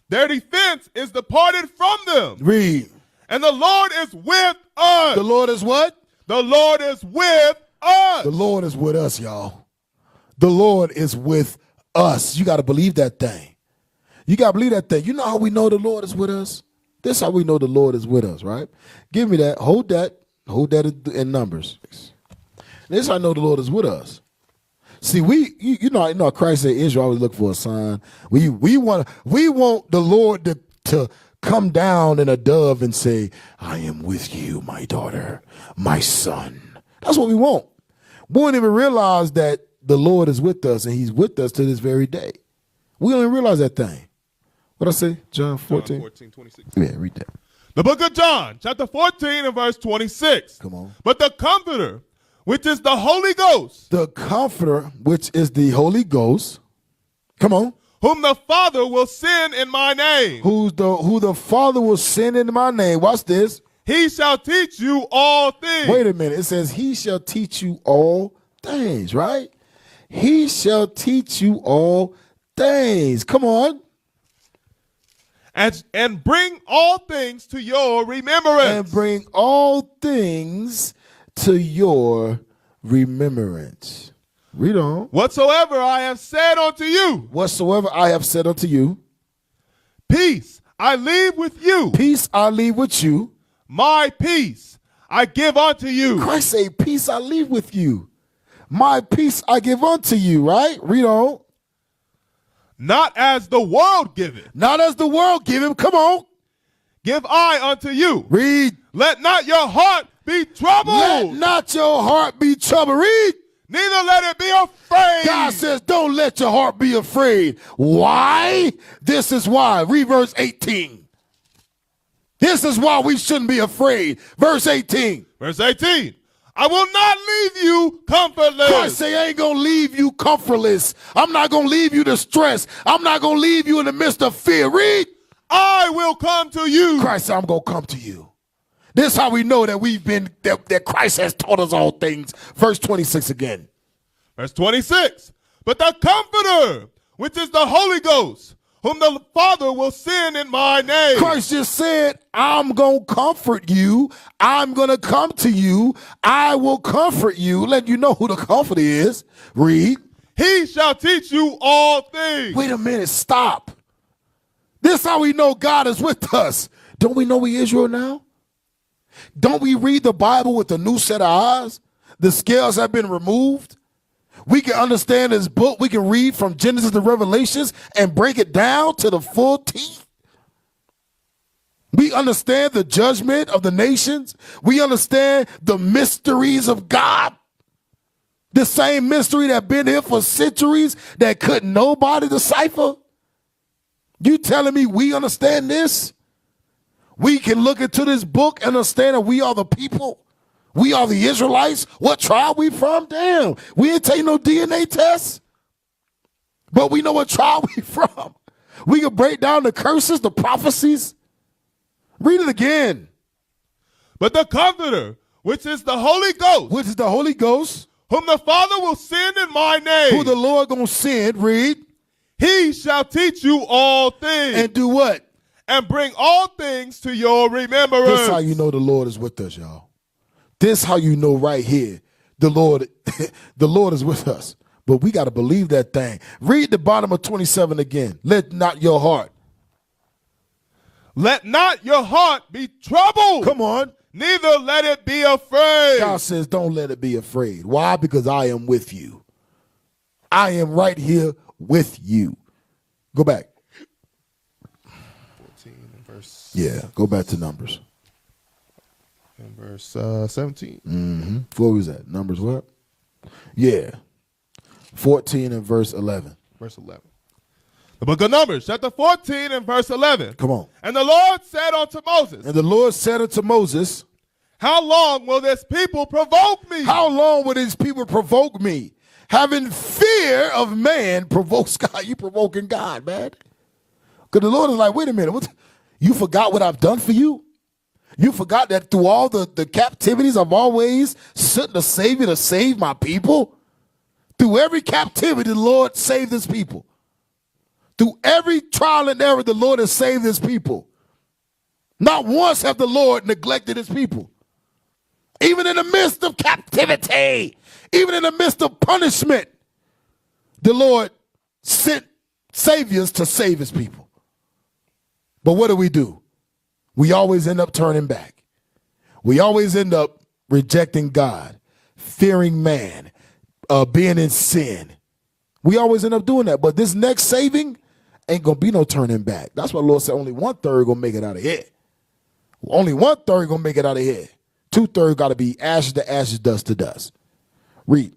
Speaker 4: Their defense is departed from them.
Speaker 3: Read.
Speaker 4: And the Lord is with us.
Speaker 3: The Lord is what?
Speaker 4: The Lord is with us.
Speaker 3: The Lord is with us, y'all. The Lord is with us. You got to believe that thing. You got to believe that thing. You know how we know the Lord is with us? This is how we know the Lord is with us, right? Give me that. Hold that. Hold that in Numbers. This is how I know the Lord is with us. See, you know, Christ said Israel always look for a sign. We want the Lord to come down in a dove and say, I am with you, my daughter, my son. That's what we want. We don't even realize that the Lord is with us, and he's with us to this very day. We don't even realize that thing. What I say? John 14?
Speaker 4: John 14, 26.
Speaker 3: Yeah, read that.
Speaker 4: The book of John, chapter 14 and verse 26.
Speaker 3: Come on.
Speaker 4: But the Comforter, which is the Holy Ghost.
Speaker 3: The Comforter, which is the Holy Ghost. Come on.
Speaker 4: Whom the Father will send in my name.
Speaker 3: Who the Father will send in my name. Watch this.
Speaker 4: He shall teach you all things.
Speaker 3: Wait a minute. It says he shall teach you all things, right? He shall teach you all things. Come on.
Speaker 4: And bring all things to your remembrance.
Speaker 3: And bring all things to your remembrance. Read on.
Speaker 4: Whatsoever I have said unto you.
Speaker 3: Whatsoever I have said unto you.
Speaker 4: Peace I leave with you.
Speaker 3: Peace I leave with you.
Speaker 4: My peace I give unto you.
Speaker 3: Christ say, peace I leave with you. My peace I give unto you, right? Read on.
Speaker 4: Not as the world giveth.
Speaker 3: Not as the world giveth. Come on.
Speaker 4: Give I unto you.
Speaker 3: Read.
Speaker 4: Let not your heart be troubled.
Speaker 3: Let not your heart be troubled. Read.
Speaker 4: Neither let it be afraid.
Speaker 3: God says, don't let your heart be afraid. Why? This is why. Read verse 18. This is why we shouldn't be afraid. Verse 18.
Speaker 4: Verse 18. I will not leave you comfortless.
Speaker 3: Christ say, I ain't going to leave you comfortless. I'm not going to leave you distressed. I'm not going to leave you in the midst of fear. Read.
Speaker 4: I will come to you.
Speaker 3: Christ said, I'm going to come to you. This is how we know that that Christ has taught us all things. Verse 26 again.
Speaker 4: Verse 26. But the Comforter, which is the Holy Ghost, whom the Father will send in my name.
Speaker 3: Christ just said, I'm going to comfort you. I'm going to come to you. I will comfort you. Let you know who the comforter is. Read.
Speaker 4: He shall teach you all things.
Speaker 3: Wait a minute. Stop. This is how we know God is with us. Don't we know we Israel now? Don't we read the Bible with a new set of eyes? The scales have been removed. We can understand this book. We can read from Genesis to Revelations and break it down to the full teeth. We understand the judgment of the nations. We understand the mysteries of God. The same mystery that been here for centuries that couldn't nobody decipher. You telling me we understand this? We can look into this book and understand that we are the people. We are the Israelites. What tribe we from? Damn. We didn't take no DNA tests. But we know what tribe we from. We can break down the curses, the prophecies. Read it again.
Speaker 4: But the Comforter, which is the Holy Ghost,
Speaker 3: which is the Holy Ghost,
Speaker 4: whom the Father will send in my name.
Speaker 3: who the Lord gonna send, read.
Speaker 4: He shall teach you all things.
Speaker 3: And do what?
Speaker 4: And bring all things to your remembrance.
Speaker 3: This is how you know the Lord is with us, y'all. This is how you know right here the Lord, the Lord is with us. But we got to believe that thing. Read the bottom of 27 again. Let not your heart.
Speaker 4: Let not your heart be troubled.
Speaker 3: Come on.
Speaker 4: Neither let it be afraid.
Speaker 3: God says don't let it be afraid. Why? Because I am with you. I am right here with you. Go back.
Speaker 4: 14 and verse.
Speaker 3: Yeah, go back to Numbers.
Speaker 4: And verse 17.
Speaker 3: Mm-hmm. What was that? Numbers what? Yeah. 14 and verse 11.
Speaker 4: Verse 11. The book of Numbers, chapter 14 and verse 11.
Speaker 3: Come on.
Speaker 4: And the Lord said unto Moses,
Speaker 3: And the Lord said unto Moses,
Speaker 4: how long will this people provoke me?
Speaker 3: how long will these people provoke me? Having fear of man provokes God. You provoking God, man. Because the Lord is like, wait a minute. You forgot what I've done for you? You forgot that through all the captivities I've always sent a Savior to save my people? Through every captivity, the Lord saved his people. Through every trial and error, the Lord has saved his people. Not once have the Lord neglected his people. Even in the midst of captivity, even in the midst of punishment, the Lord sent saviors to save his people. But what do? We always end up turning back. We always end up rejecting God, fearing man, being in sin. We always end up doing that. But this next saving ain't going to be no turning back. That's why the Lord said only 1/3 going to make it out of here. Only 1/3 going to make it out of here. 2/3 got to be ashes to ashes, dust to dust. Read.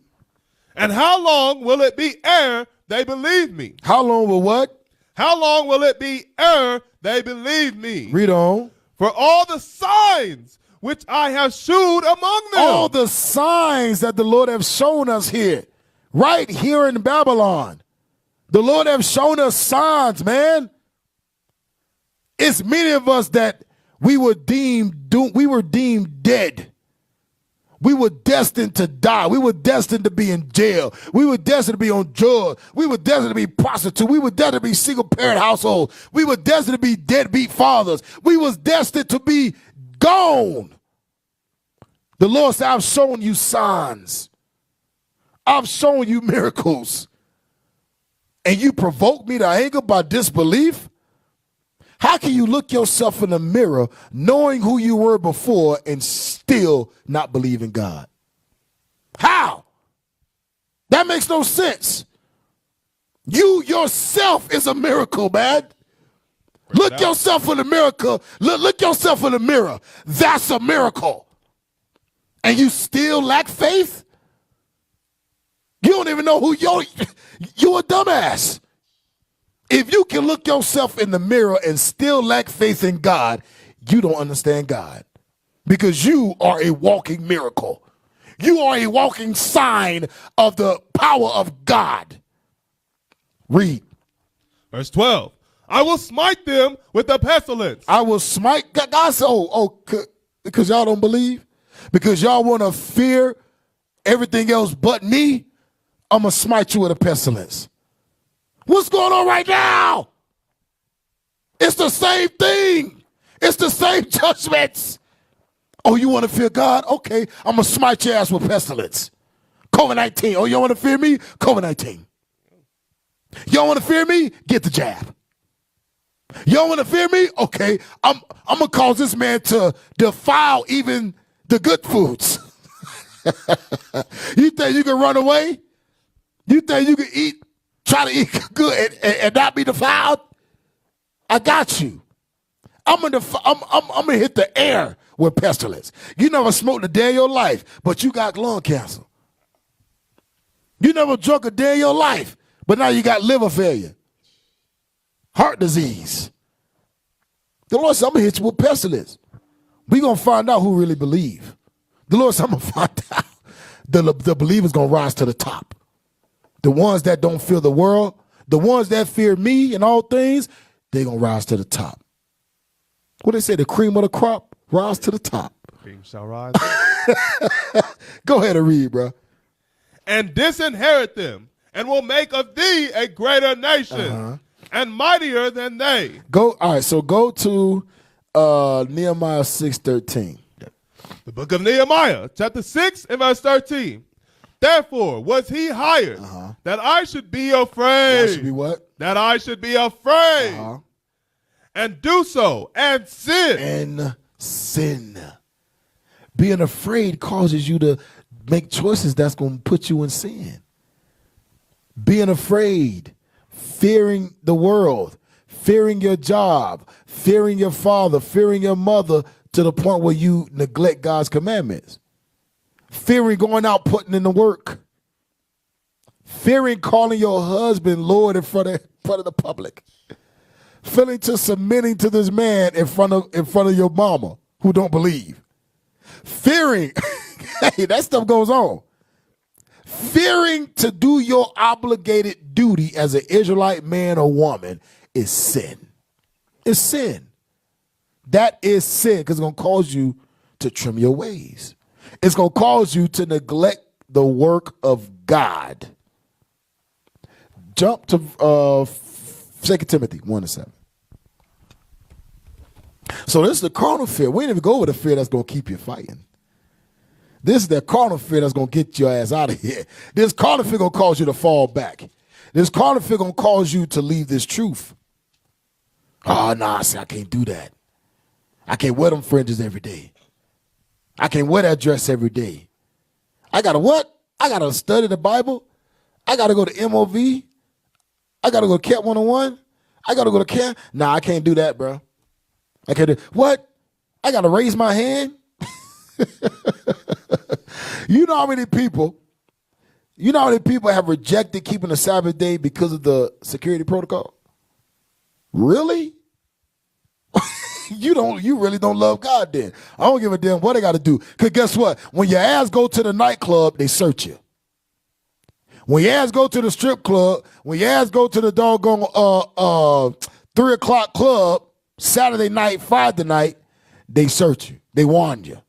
Speaker 4: And how long will it be ere they believe me?
Speaker 3: How long will what?
Speaker 4: How long will it be ere they believe me?
Speaker 3: Read on.
Speaker 4: For all the signs which I have shewed among them.
Speaker 3: All the signs that the Lord have shown us here, right here in Babylon. The Lord have shown us signs, man. It's many of us that we were deemed dead. We were destined to die. We were destined to be in jail. We were destined to be on drugs. We were destined to be prostitutes. We were destined to be single-parent households. We were destined to be deadbeat fathers. We was destined to be gone. The Lord said, I've shown you signs. I've shown you miracles. And you provoke me to anger by disbelief? How can you look yourself in the mirror knowing who you were before and still not believe in God? How? That makes no sense. You yourself is a miracle, man. Look yourself in the miracle. Look yourself in the mirror. That's a miracle. And you still lack faith? You don't even know who you're a dumbass. If you can look yourself in the mirror and still lack faith in God, you don't understand God. Because you are a walking miracle. You are a walking sign of the power of God. Read.
Speaker 4: Verse 12. I will smite them with the pestilence.
Speaker 3: I will smite. God said, because y'all don't believe? Because y'all want to fear everything else but me? I'm going to smite you with a pestilence. What's going on right now? It's the same thing. It's the same judgments. Oh, you want to fear God? Okay, I'm going to smite your ass with pestilence. COVID-19. Oh, you want to fear me? COVID-19. You don't want to fear me? Get the jab. You don't want to fear me? Okay, I'm going to cause this man to defile even the good foods. You think you can run away? You think you can try to eat good and not be defiled? I got you. I'm gonna hit the air with pestilence. You never smoked a day in your life, but you got lung cancer. You never drunk a day in your life, but now you got liver failure, heart disease. The Lord said, I'm gonna hit you with pestilence. We're gonna find out who really believe. The Lord said, I'm gonna find out. The believers gonna rise to the top. The ones that don't fear the world, the ones that fear me and all things, they're going to rise to the top. What they say, the cream of the crop, rise to the top.
Speaker 4: Cream shall rise.
Speaker 3: Go ahead and read, bro.
Speaker 4: And disinherit them, and will make of thee a greater nation, and mightier than they.
Speaker 3: All right, so go to Nehemiah 6:13.
Speaker 4: The book of Nehemiah, chapter 6 and verse 13. Therefore was he hired that I should be afraid.
Speaker 3: That should be what?
Speaker 4: That I should be afraid. And do so and sin.
Speaker 3: And sin. Being afraid causes you to make choices that's going to put you in sin. Being afraid, fearing the world, fearing your job, fearing your father, fearing your mother, to the point where you neglect God's commandments. Fearing going out, putting in the work. Fearing calling your husband Lord in front of the public. Feeling to submitting to this man in front of your mama who don't believe. Fearing, hey, that stuff goes on. Fearing to do your obligated duty as an Israelite man or woman is sin. It's sin. That is sin, because it's going to cause you to trim your ways. It's going to cause you to neglect the work of God. Jump to 2 Timothy 1:7. So this is the carnal fear. We didn't even go over the fear that's going to keep you fighting. This is the carnal fear that's going to get your ass out of here. This carnal fear going to cause you to fall back. This carnal fear going to cause you to leave this truth. Oh, nah, see, I can't do that. I can't wear them fringes every day. I can't wear that dress every day. I got to what? I got to study the Bible. I got to go to MOV. I got to go to Cat 101. I got to go to Cat. Nah, I can't do that, bro. I can't do what? I got to raise my hand. You know how many people have rejected keeping the Sabbath day because of the security protocol? Really? You really don't love God then. I don't give a damn what they got to do. Because guess what? When your ass go to the nightclub, they search you. When your ass go to the strip club, when your ass go to the doggone 3 o'clock club, Saturday night, Friday night, they search you. They warn you.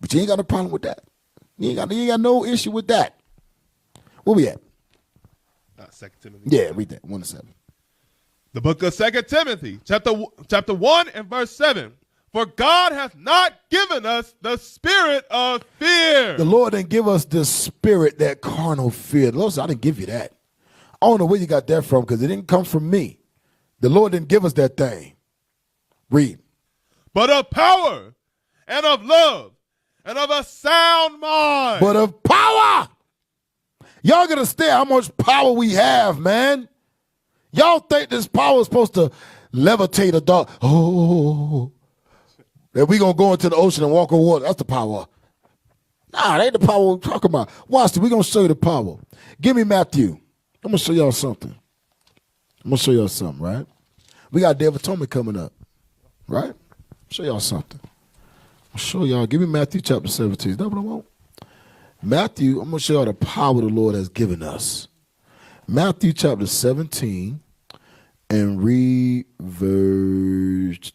Speaker 3: But you ain't got no problem with that. You ain't got no issue with that. Where we at?
Speaker 4: 2 Timothy.
Speaker 3: Yeah, read that. 1:7.
Speaker 4: The book of 2 Timothy, chapter 1 and verse 7. For God hath not given us the spirit of fear.
Speaker 3: The Lord didn't give us the spirit, that carnal fear. The Lord said, I didn't give you that. I don't know where you got that from, because it didn't come from me. The Lord didn't give us that thing. Read.
Speaker 4: But of power and of love and of a sound mind.
Speaker 3: But of power. Y'all got to understand how much power we have, man. Y'all think this power is supposed to levitate a dog. Oh, that we going to go into the ocean and walk on water. That's the power. Nah, that ain't the power we're talking about. Watch this. We're going to show you the power. Give me Matthew. I'm going to show y'all something. Right? We got Day of Atonement coming up. Right? Show y'all something. I'll show y'all. Give me Matthew chapter 17. Is that what I want? Matthew, I'm going to show y'all the power the Lord has given us. Matthew chapter 17 and read verse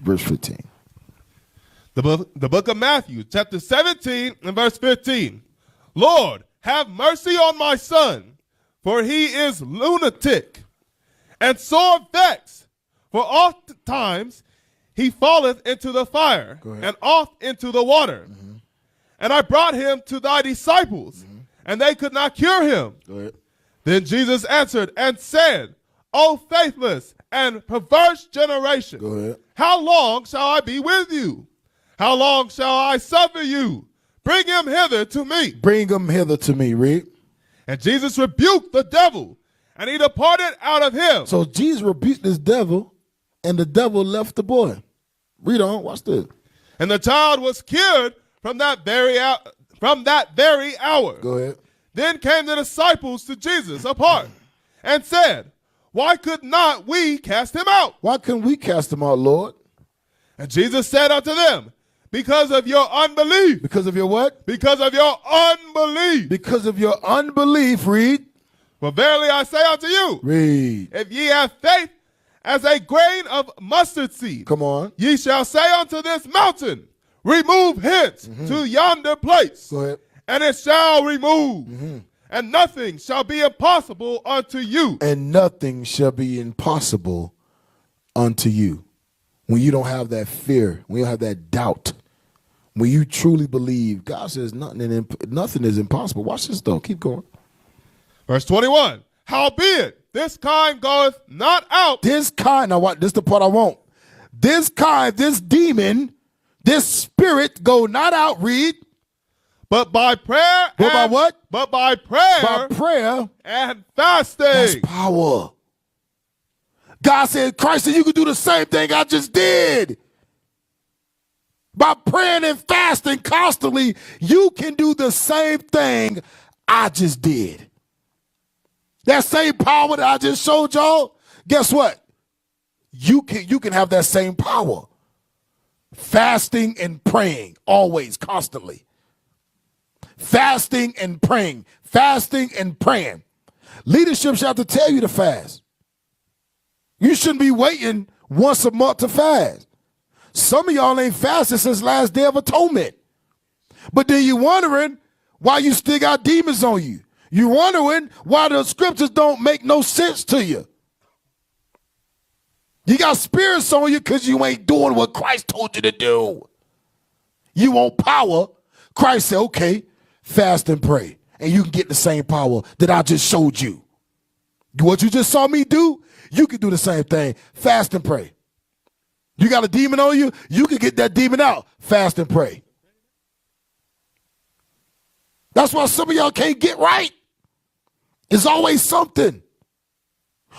Speaker 3: 15.
Speaker 4: The book of Matthew, chapter 17 and verse 15. Lord, have mercy on my son, for he is lunatic and sore vexed, for oftentimes he falleth into the fire and oft into the water. Mm-hmm. And I brought him to thy disciples, and they could not cure him.
Speaker 3: Go ahead.
Speaker 4: Then Jesus answered and said, O faithless and perverse generation,
Speaker 3: go ahead.
Speaker 4: How long shall I be with you? How long shall I suffer you? Bring him hither to me.
Speaker 3: Bring him hither to me, read.
Speaker 4: And Jesus rebuked the devil, and he departed out of him.
Speaker 3: So Jesus rebuked this devil, and the devil left the boy. Read on, watch this.
Speaker 4: And the child was cured from that very hour.
Speaker 3: Go ahead.
Speaker 4: Then came the disciples to Jesus apart and said, Why could not we cast him out?
Speaker 3: Why couldn't we cast him out, Lord?
Speaker 4: And Jesus said unto them, Because of your unbelief.
Speaker 3: Because of your what?
Speaker 4: Because of your unbelief.
Speaker 3: Because of your unbelief, read.
Speaker 4: For verily I say unto you,
Speaker 3: read.
Speaker 4: If ye have faith as a grain of mustard seed,
Speaker 3: come on,
Speaker 4: ye shall say unto this mountain, remove hence to yonder place,
Speaker 3: Go ahead.
Speaker 4: and it shall remove, and nothing shall be impossible unto you.
Speaker 3: And nothing shall be impossible unto you. When you don't have that fear, when you don't have that doubt, when you truly believe, God says nothing is impossible. Watch this though. Keep going.
Speaker 4: Verse 21, howbeit, this kind goeth not out.
Speaker 3: This kind, now what? This is the part I want. This kind, this demon, this spirit go not out, read.
Speaker 4: But by prayer.
Speaker 3: But by what?
Speaker 4: But by prayer.
Speaker 3: By prayer.
Speaker 4: And fasting.
Speaker 3: That's power. God said, Christ said, you can do the same thing I just did. By praying and fasting constantly, you can do the same thing I just did. That same power that I just showed y'all, guess what? You can have that same power. Fasting and praying, always, constantly. Fasting and praying. Fasting and praying. Leadership should have to tell you to fast. You shouldn't be waiting once a month to fast. Some of y'all ain't fasted since last Day of Atonement. But then you're wondering why you still got demons on you. You're wondering why the scriptures don't make no sense to you. You got spirits on you because you ain't doing what Christ told you to do. You want power. Christ said, okay, fast and pray. And you can get the same power that I just showed you. What you just saw me do, you can do the same thing. Fast and pray. You got a demon on you, you can get that demon out. Fast and pray. That's why some of y'all can't get right. It's always something.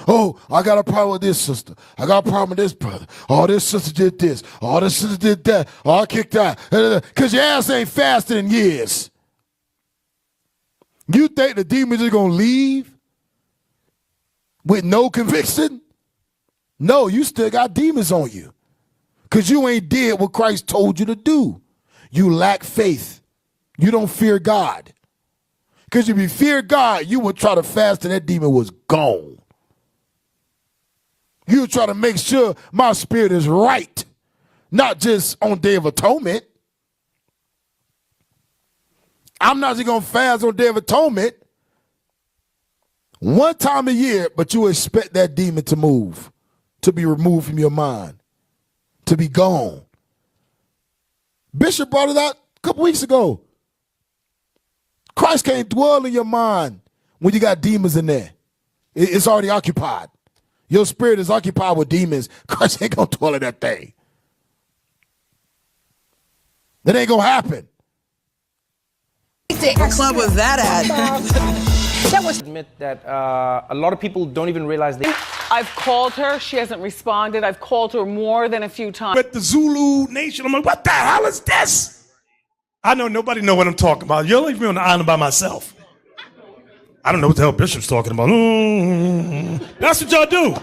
Speaker 3: Oh, I got a problem with this sister. I got a problem with this brother. Oh, this sister did this. Oh, this sister did that. Oh, I kicked out. Because your ass ain't fasted in years. You think the demons are going to leave with no conviction? No, you still got demons on you. Because you ain't did what Christ told you to do. You lack faith. You don't fear God. Because if you fear God, you would try to fast and that demon was gone. You would try to make sure my spirit is right, not just on Day of Atonement. I'm not just going to fast on Day of Atonement one time a year, but you expect that demon to move, to be removed from your mind, to be gone. Bishop brought it out a couple weeks ago. Christ can't dwell in your mind when you got demons in there. It's already occupied. Your spirit is occupied with demons. Christ ain't going to dwell in that thing. That ain't going to happen.
Speaker 1: What club was that at?
Speaker 5: That was admit that a lot of people don't even realize they.
Speaker 6: I've called her. She hasn't responded. I've called her more than a few times.
Speaker 7: With the Zulu Nation, I'm like, what the hell is this? I know nobody know what I'm talking about. You'll leave me on the island by myself. I don't know what the hell Bishop's talking about. That's what y'all do.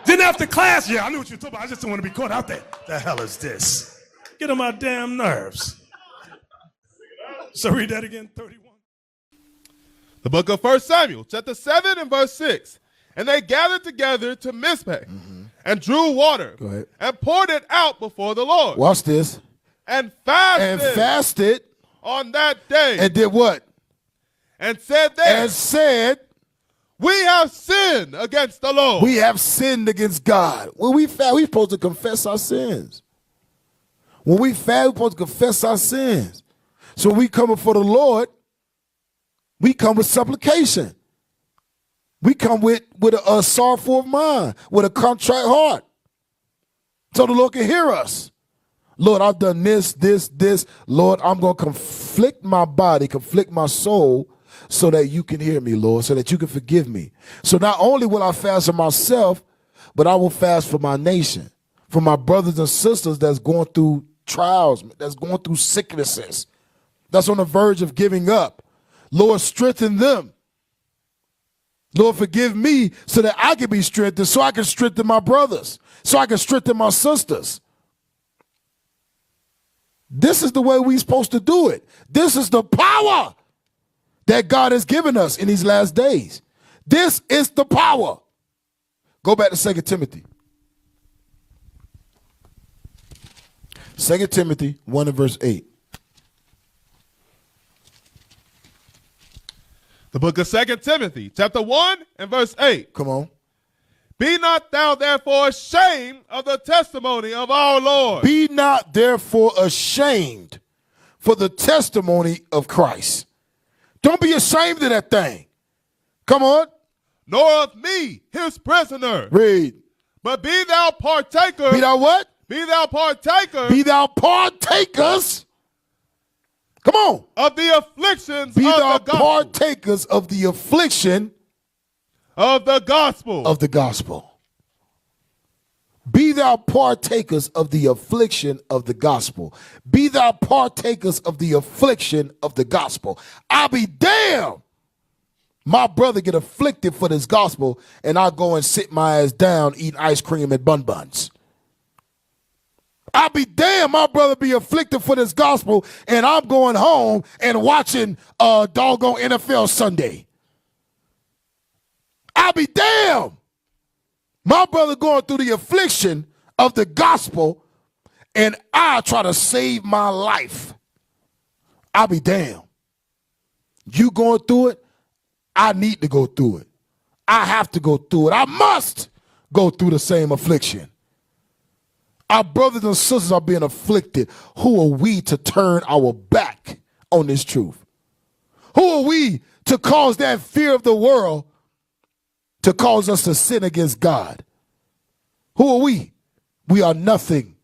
Speaker 7: Then after class, yeah, I knew what you were talking about. I just don't want to be caught out there. The hell is this? Get on my damn nerves. So read that again, 31.
Speaker 4: The book of 1 Samuel, chapter 7 and verse 6. And they gathered together to Mizpeh and drew water and poured it out before the Lord.
Speaker 3: Watch this.
Speaker 4: And fasted on that day.
Speaker 3: And did what?
Speaker 4: And said
Speaker 3: And said,
Speaker 4: we have sinned against the Lord.
Speaker 3: We have sinned against God. When we fast, we're supposed to confess our sins. When we fast, we're supposed to confess our sins. So when we come before the Lord, we come with supplication. We come with a sorrowful mind, with a contrite heart. So the Lord can hear us. Lord, I've done this. Lord, I'm going to conflict my body, conflict my soul, so that you can hear me, Lord, so that you can forgive me. So not only will I fast for myself, but I will fast for my nation, for my brothers and sisters that's going through trials, that's going through sicknesses, that's on the verge of giving up. Lord, strengthen them. Lord, forgive me so that I can be strengthened, so I can strengthen my brothers, so I can strengthen my sisters. This is the way we're supposed to do it. This is the power that God has given us in these last days. This is the power. Go back to 2 Timothy. 2 Timothy 1 and verse 8.
Speaker 4: The book of 2 Timothy, chapter 1 and verse 8.
Speaker 3: Come on.
Speaker 4: Be not thou therefore ashamed of the testimony of our Lord.
Speaker 3: Be not therefore ashamed for the testimony of Christ. Don't be ashamed of that thing. Come on.
Speaker 4: Nor of me, his prisoner.
Speaker 3: Read.
Speaker 4: But be thou partaker.
Speaker 3: Be thou what?
Speaker 4: Be thou partaker.
Speaker 3: Be thou partakers. Come on.
Speaker 4: Of the afflictions
Speaker 3: Be
Speaker 4: of
Speaker 3: thou
Speaker 4: the gospel.
Speaker 3: partakers of the affliction
Speaker 4: Of the gospel.
Speaker 3: of the gospel. Be thou partakers of the affliction of the gospel. Be thou partakers of the affliction of the gospel. I'll be damned. My brother get afflicted for this gospel, and I go and sit my ass down eating ice cream at Bun Buns. I'll be damned. My brother be afflicted for this gospel, and I'm going home and watching doggone NFL Sunday. I'll be damned. My brother going through the affliction of the gospel, and I try to save my life. I'll be damned. You going through it? I need to go through it. I have to go through it. I must go through the same affliction. Our brothers and sisters are being afflicted. Who are we to turn our back on this truth? Who are we to cause that fear of the world to cause us to sin against God? Who are we? We are nothing.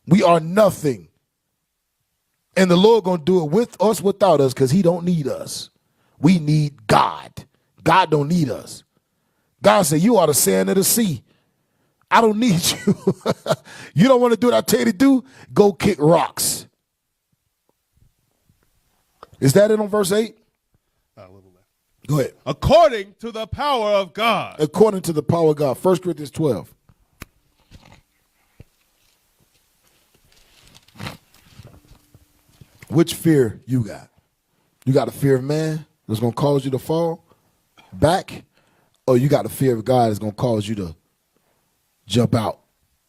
Speaker 3: We are nothing. And the Lord going to do it with us, without us, because he don't need us. We need God. God don't need us. God said, you are the sand of the sea. I don't need you. You don't want to do what I tell you to do? Go kick rocks. Is that it on verse 8?
Speaker 4: A little left.
Speaker 3: Go ahead.
Speaker 4: According to the power of God.
Speaker 3: According to the power of God. 1 Corinthians 12. Which fear you got? You got a fear of man that's going to cause you to fall back? Or you got the fear of God that's going to cause you to jump out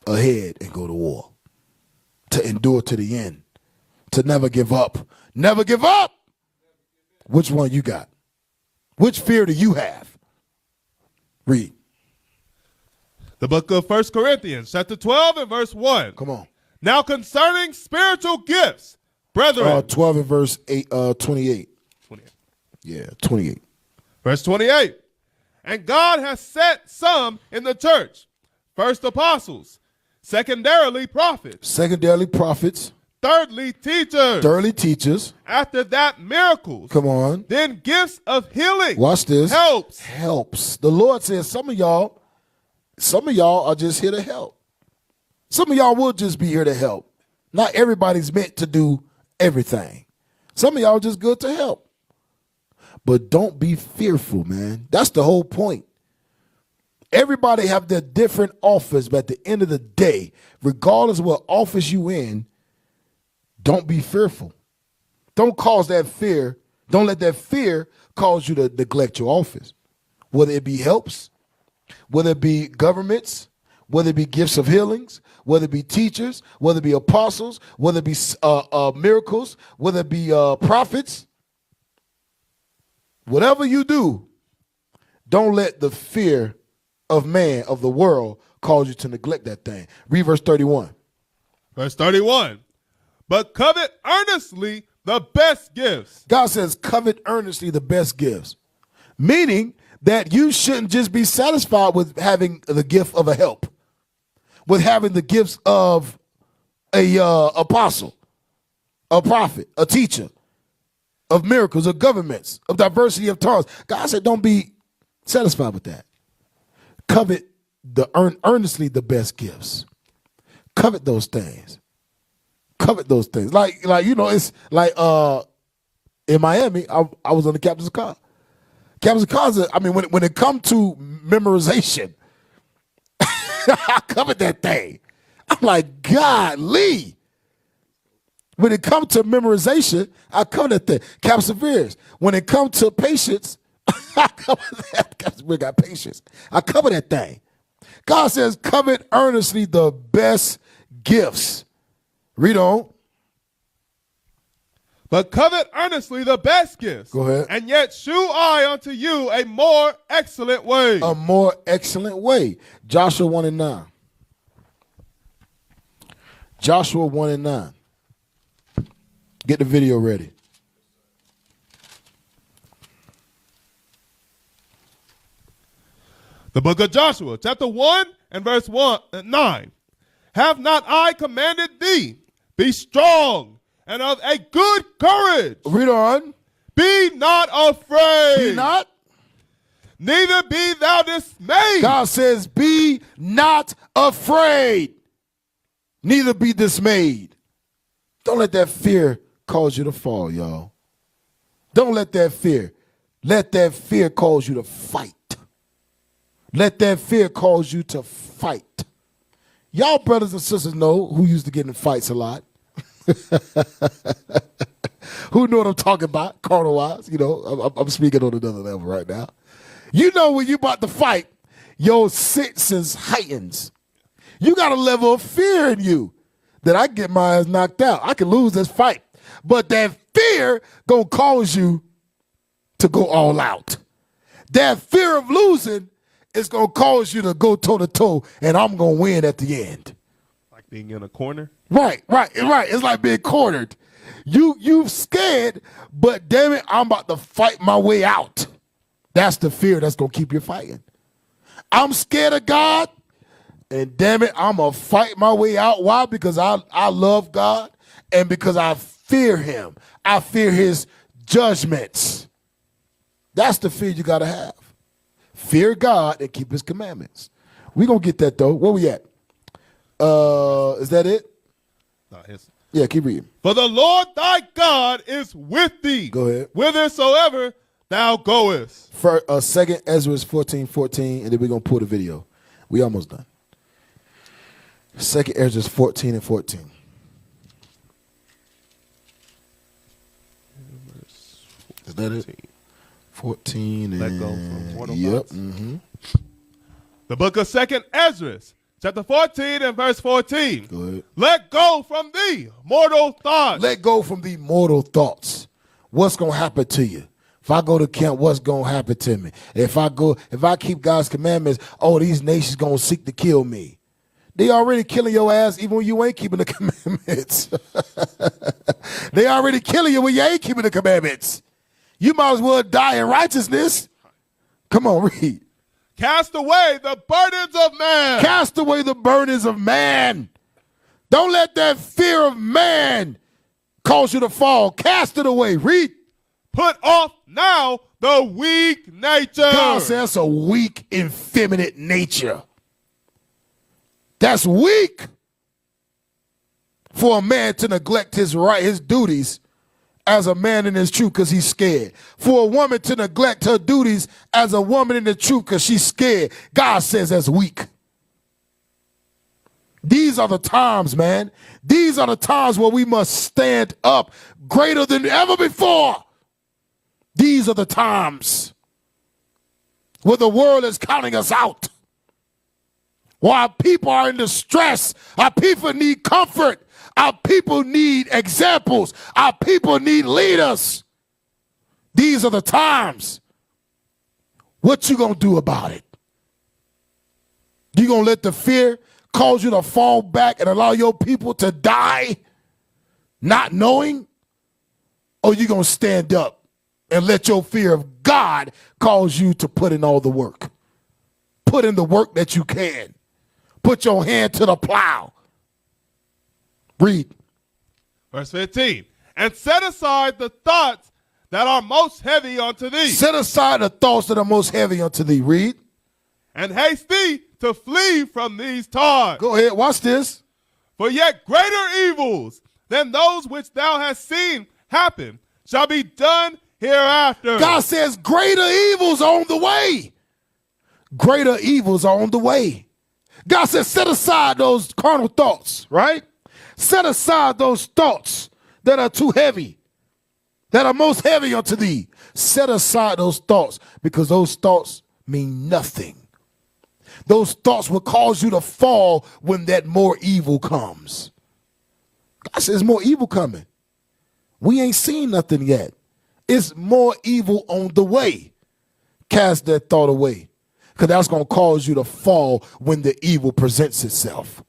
Speaker 3: ahead and go to war, to endure to the end, to never give up? Never give up. Which one you got? Which fear do you have? Read.
Speaker 4: The book of 1 Corinthians, chapter 12 and verse 1.
Speaker 3: Come on.
Speaker 4: Now concerning spiritual gifts, brethren.
Speaker 3: 12 and verse 28.
Speaker 4: 28.
Speaker 3: Yeah, 28.
Speaker 4: Verse 28. And God has set some in the church. First, apostles. Secondarily, prophets.
Speaker 3: Secondarily, prophets.
Speaker 4: Thirdly, teachers.
Speaker 3: Thirdly, teachers.
Speaker 4: After that, miracles.
Speaker 3: Come on.
Speaker 4: Then gifts of healing.
Speaker 3: Watch this.
Speaker 4: Helps.
Speaker 3: Helps. The Lord says some of y'all are just here to help. Some of y'all will just be here to help. Not everybody's meant to do everything. Some of y'all just good to help. But don't be fearful, man. That's the whole point. Everybody have their different office, but at the end of the day, regardless of what office you in, don't be fearful. Don't cause that fear. Don't let that fear cause you to neglect your office. Whether it be helps, whether it be governments, whether it be gifts of healings, whether it be teachers, whether it be apostles, whether it be miracles, whether it be prophets. Whatever you do, don't let the fear of man, of the world, cause you to neglect that thing. Read verse 31.
Speaker 4: Verse 31. But covet earnestly the best gifts.
Speaker 3: God says, covet earnestly the best gifts. Meaning that you shouldn't just be satisfied with having the gift of a help, with having the gifts of a apostle, a prophet, a teacher, of miracles, of governments, of diversity of tongues. God said, don't be satisfied with that. Covet earnestly the best gifts. Covet those things. Covet those things. Like it's like in Miami, I was on the captain's car. Captain's car, I mean, when it comes to memorization, I covet that thing. I'm like, golly. When it comes to memorization, I cover that thing. Perseverance. When it comes to patience, I cover that. We got patience. I cover that thing. God says, covet earnestly the best gifts. Read on.
Speaker 4: But covet earnestly the best gifts.
Speaker 3: Go ahead.
Speaker 4: And yet shew I unto you a more excellent way.
Speaker 3: A more excellent way. Joshua 1 and 9. Joshua 1 and 9. Get the video ready.
Speaker 4: The book of Joshua, chapter 1 and verse 9. Have not I commanded thee, be strong and of a good courage.
Speaker 3: Read on.
Speaker 4: Be not afraid.
Speaker 3: Be not.
Speaker 4: Neither be thou dismayed.
Speaker 3: God says, be not afraid. Neither be dismayed. Don't let that fear cause you to fall, y'all. Don't let that fear. Let that fear cause you to fight. Let that fear cause you to fight. Y'all brothers and sisters know who used to get in fights a lot. Who know what I'm talking about, carnal wise? You know, I'm speaking on another level right now. You know when you about to fight, your senses heightens. You got a level of fear in you that I get my ass knocked out. I can lose this fight. But that fear gonna cause you to go all out. That fear of losing is gonna cause you to go toe to toe, and I'm gonna win at the end.
Speaker 4: Like being in a corner?
Speaker 3: Right. It's like being cornered. You scared, but damn it, I'm about to fight my way out. That's the fear that's gonna keep you fighting. I'm scared of God, and damn it, I'm gonna fight my way out. Why? Because I love God, and because I fear him. I fear his judgments. That's the fear you gotta have. Fear God and keep his commandments. We gonna get that though. Where we at? Is that it?
Speaker 4: No,
Speaker 3: Yeah, keep reading.
Speaker 4: For the Lord thy God is with thee.
Speaker 3: Go ahead.
Speaker 4: Whithersoever thou goest.
Speaker 3: For 2nd Ezra 14:14, and then we're gonna pull the video. We almost done. 2nd Ezra 14 and 14. Is that it? 14 and
Speaker 4: Let go from mortal
Speaker 3: yep.
Speaker 4: thoughts.
Speaker 3: Mm-hmm.
Speaker 4: The book of 2nd Ezra, chapter 14 and verse 14.
Speaker 3: Go ahead.
Speaker 4: Let go from thee, mortal thoughts.
Speaker 3: Let go from the mortal thoughts. What's gonna happen to you? If I go to camp, what's gonna happen to me? If I keep God's commandments, these nations gonna seek to kill me. They already killing your ass even when you ain't keeping the commandments. They already killing you when you ain't keeping the commandments. You might as well die in righteousness. Come on, read.
Speaker 4: Cast away the burdens of man.
Speaker 3: Cast away the burdens of man. Don't let that fear of man cause you to fall. Cast it away. Read.
Speaker 4: Put off now the weak nature.
Speaker 3: God says that's a weak, effeminate nature. That's weak for a man to neglect his duties as a man in his truth because he's scared. For a woman to neglect her duties as a woman in the truth because she's scared. God says that's weak. These are the times, man. These are the times where we must stand up greater than ever before. These are the times where the world is counting us out. While our people are in distress, our people need comfort. Our people need examples. Our people need leaders. These are the times. What you gonna do about it? You gonna let the fear cause you to fall back and allow your people to die not knowing? Or you gonna stand up and let your fear of God cause you to put in all the work? Put in the work that you can. Put your hand to the plow. Read.
Speaker 4: Verse 15. And set aside the thoughts that are most heavy unto thee.
Speaker 3: Set aside the thoughts that are most heavy unto thee. Read.
Speaker 4: And haste thee to flee from these times.
Speaker 3: Go ahead. Watch this.
Speaker 4: For yet greater evils than those which thou hast seen happen shall be done hereafter.
Speaker 3: God says greater evils are on the way. Greater evils are on the way. God says set aside those carnal thoughts, right? Set aside those thoughts that are too heavy, that are most heavy unto thee. Set aside those thoughts because those thoughts mean nothing. Those thoughts will cause you to fall when that more evil comes. God says more evil coming. We ain't seen nothing yet. It's more evil on the way. Cast that thought away, because that's going to cause you to fall when the evil presents itself.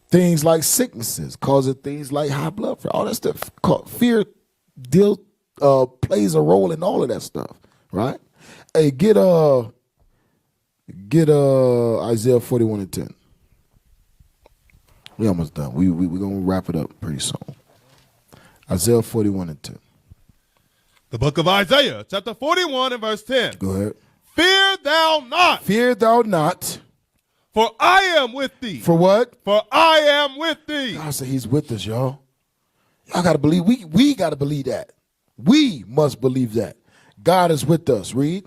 Speaker 3: Things like sicknesses, causing things like high blood pressure, all that stuff. Fear plays a role in all of that stuff, right? Hey, get Isaiah 41:10. We almost done. We're going to wrap it up pretty soon. Isaiah 41:10.
Speaker 4: The book of Isaiah, chapter 41 and verse 10.
Speaker 3: Go ahead.
Speaker 4: Fear thou not.
Speaker 3: Fear thou not.
Speaker 4: For I am with thee.
Speaker 3: For what?
Speaker 4: For I am with thee.
Speaker 3: God said he's with us, y'all. Y'all got to believe. We got to believe that. We must believe that. God is with us. Read.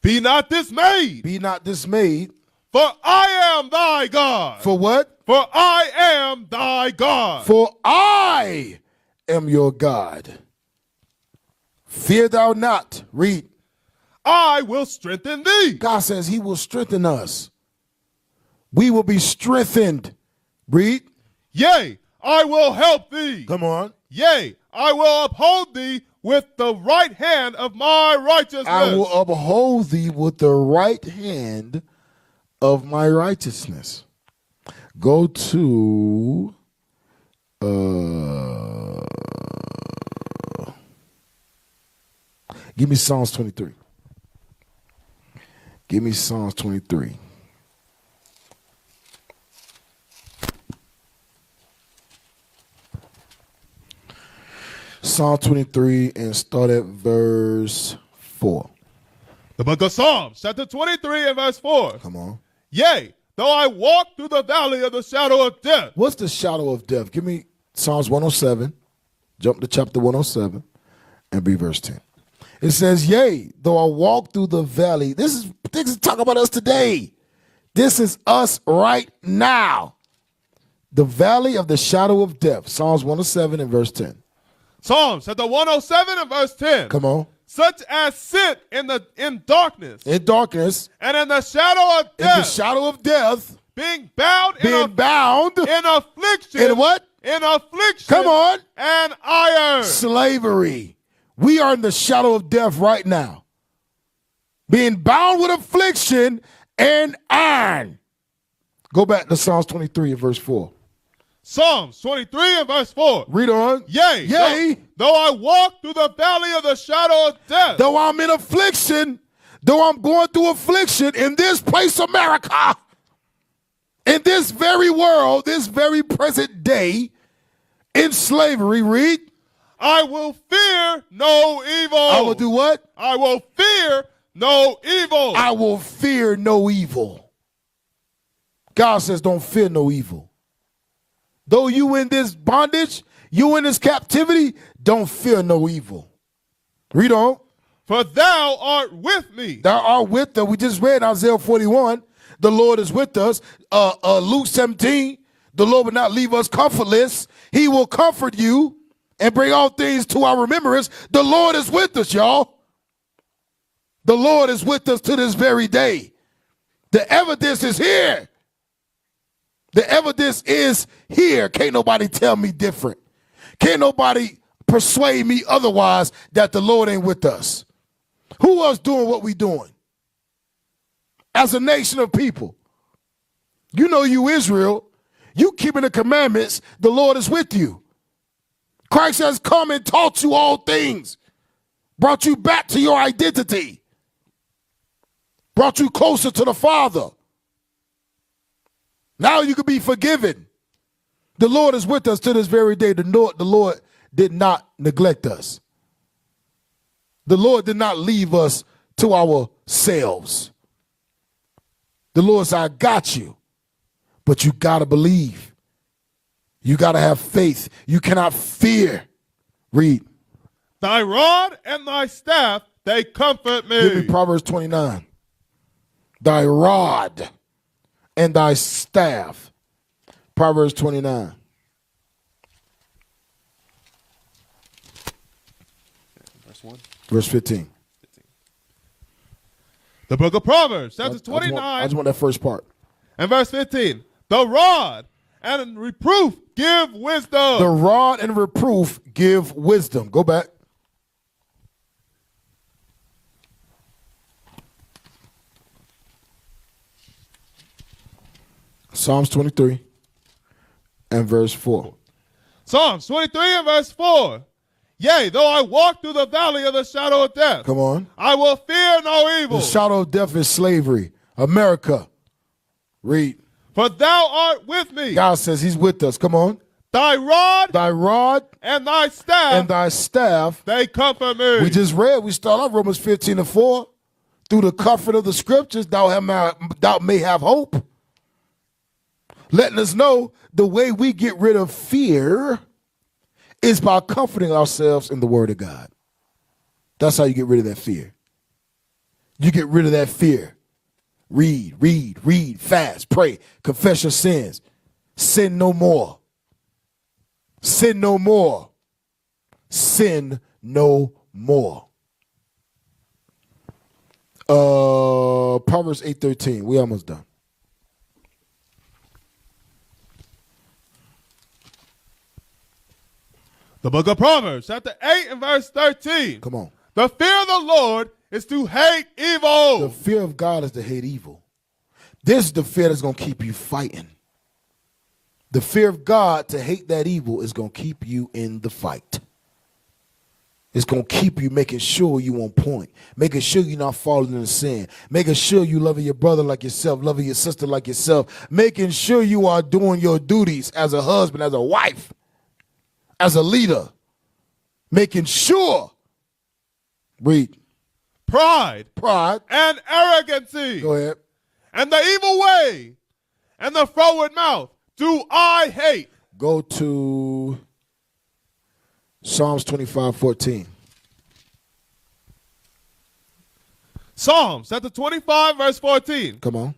Speaker 4: Be not dismayed.
Speaker 3: Be not dismayed.
Speaker 4: For I am thy God.
Speaker 3: For what?
Speaker 4: For I am thy God.
Speaker 3: For I am your God. Fear thou not. Read.
Speaker 4: I will strengthen thee.
Speaker 3: God says he will strengthen us. We will be strengthened. Read.
Speaker 4: Yea, I will help thee.
Speaker 3: Come on.
Speaker 4: Yea, I will uphold thee with the right hand of my righteousness.
Speaker 3: I will uphold thee with the right hand of my righteousness. Go to give me Psalms 23. Give me Psalms 23. Psalm 23 and start at verse 4.
Speaker 4: The book of Psalms, chapter 23 and verse 4.
Speaker 3: Come on.
Speaker 4: Yea, though I walk through the valley of the shadow of death.
Speaker 3: What's the shadow of death? Give me Psalms 107. Jump to chapter 107 and read verse 10. It says, yea, though I walk through the valley. This is talking about us today. This is us right now. The valley of the shadow of death. Psalms 107 and verse 10.
Speaker 4: Psalms chapter 107 and verse 10.
Speaker 3: Come on.
Speaker 4: Such as sit in darkness.
Speaker 3: In darkness.
Speaker 4: And in the shadow of death.
Speaker 3: In the shadow of death.
Speaker 4: Being bound
Speaker 3: in
Speaker 4: affliction.
Speaker 3: In what?
Speaker 4: In affliction.
Speaker 3: Come on.
Speaker 4: And iron.
Speaker 3: Slavery. We are in the shadow of death right now. Being bound with affliction and iron. Go back to Psalms 23 and verse 4.
Speaker 4: Psalms 23 and verse 4.
Speaker 3: Read on.
Speaker 4: Yea. Though I walk through the valley of the shadow of death.
Speaker 3: Though I'm in affliction, though I'm going through affliction in this place, America, in this very world, this very present day, in slavery, read.
Speaker 4: I will fear no evil.
Speaker 3: I will do what?
Speaker 4: I will fear no evil.
Speaker 3: I will fear no evil. God says don't fear no evil. Though you in this bondage, you in this captivity, don't fear no evil. Read on.
Speaker 4: For thou art with me.
Speaker 3: Thou art with us. We just read Isaiah 41. The Lord is with us. Luke 17. The Lord will not leave us comfortless. He will comfort you and bring all things to our remembrance. The Lord is with us, y'all. The Lord is with us to this very day. The evidence is here. The evidence is here. Can't nobody tell me different. Can't nobody persuade me otherwise that the Lord ain't with us. Who else doing what we doing? As a nation of people. You know you Israel. You keeping the commandments. The Lord is with you. Christ has come and taught you all things. Brought you back to your identity. Brought you closer to the Father. Now you can be forgiven. The Lord is with us to this very day. The Lord did not neglect us. The Lord did not leave us to ourselves. The Lord said, I got you. But you got to believe. You got to have faith. You cannot fear. Read.
Speaker 4: Thy rod and thy staff, they comfort me.
Speaker 3: Give me Proverbs 29. Thy rod and thy staff. Proverbs 29.
Speaker 4: Verse 1.
Speaker 3: Verse 15.
Speaker 4: The book of Proverbs, chapter 29.
Speaker 3: I just want that first part.
Speaker 4: And verse 15. The rod and reproof give wisdom.
Speaker 3: The rod and reproof give wisdom. Go back. Psalms 23 and verse 4.
Speaker 4: Psalms 23 and verse 4. Yea, though I walk through the valley of the shadow of death,
Speaker 3: Come on.
Speaker 4: I will fear no evil.
Speaker 3: The shadow of death is slavery. America. Read.
Speaker 4: For thou art with me.
Speaker 3: God says he's with us. Come on.
Speaker 4: Thy rod
Speaker 3: And
Speaker 4: thy staff,
Speaker 3: thy staff.
Speaker 4: they comfort me.
Speaker 3: We just read, we start off Romans 15 and 4. Through the comfort of the scriptures, thou may have hope. Letting us know the way we get rid of fear is by comforting ourselves in the word of God. That's how you get rid of that fear. You get rid of that fear. Read, fast, pray, confess your sins. Sin no more. Sin no more. Sin no more. Proverbs 8:13. We almost done.
Speaker 4: The book of Proverbs, chapter 8 and verse 13.
Speaker 3: Come on.
Speaker 4: The fear of the Lord is to hate evil.
Speaker 3: The fear of God is to hate evil. This is the fear that's going to keep you fighting. The fear of God to hate that evil is going to keep you in the fight. It's going to keep you making sure you on point, making sure you're not falling into sin, making sure you loving your brother like yourself, loving your sister like yourself, making sure you are doing your duties as a husband, as a wife, as a leader, making sure. Read.
Speaker 4: Pride
Speaker 3: Pride.
Speaker 4: and arrogancy.
Speaker 3: Go ahead.
Speaker 4: And the evil way and the froward mouth do I hate.
Speaker 3: Go to Psalms 25:14.
Speaker 4: Psalms chapter 25 verse 14.
Speaker 3: Come on.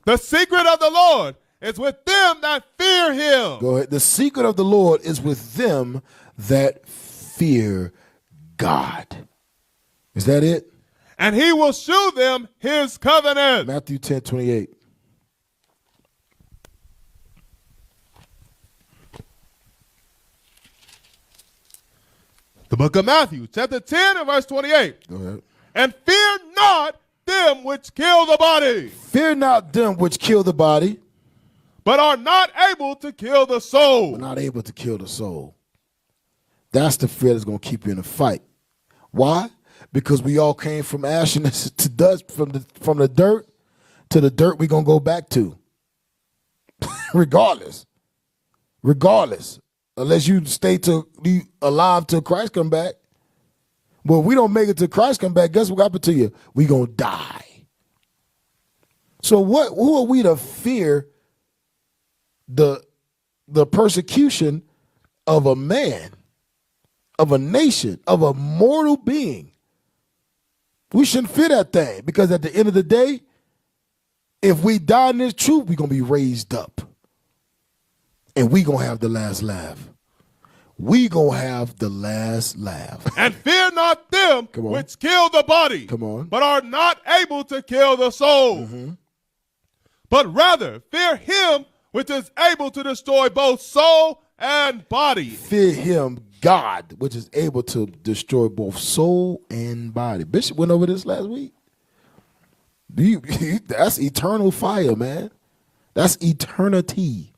Speaker 4: The secret of the Lord is with them that fear him.
Speaker 3: Go ahead. The secret of the Lord is with them that fear God. Is that it?
Speaker 4: And he will shew them his covenant.
Speaker 3: Matthew 10:28.
Speaker 4: The book of Matthew, chapter 10 and verse 28.
Speaker 3: Go ahead.
Speaker 4: And fear not them which kill the body,
Speaker 3: Fear not them which kill the body,
Speaker 4: but are not able to kill the soul.
Speaker 3: but not able to kill the soul. That's the fear that's going to keep you in a fight. Why? Because we all came from ashes to dust, from the dirt to the dirt we're going to go back to. Regardless. Unless you stay alive till Christ come back. Well, if we don't make it till Christ come back, guess what happened to you? We going to die. So who are we to fear the persecution of a man, of a nation, of a mortal being? We shouldn't fear that thing, because at the end of the day, if we die in this truth, we're going to be raised up. And we going to have the last laugh. We going to have the last laugh.
Speaker 4: And fear not them
Speaker 3: Come on.
Speaker 4: which kill the body,
Speaker 3: Come on.
Speaker 4: but are not able to kill the soul. But rather fear him which is able to destroy both soul and body.
Speaker 3: Fear him, God, which is able to destroy both soul and body. Bishop went over this last week. That's eternal fire, man. That's eternity.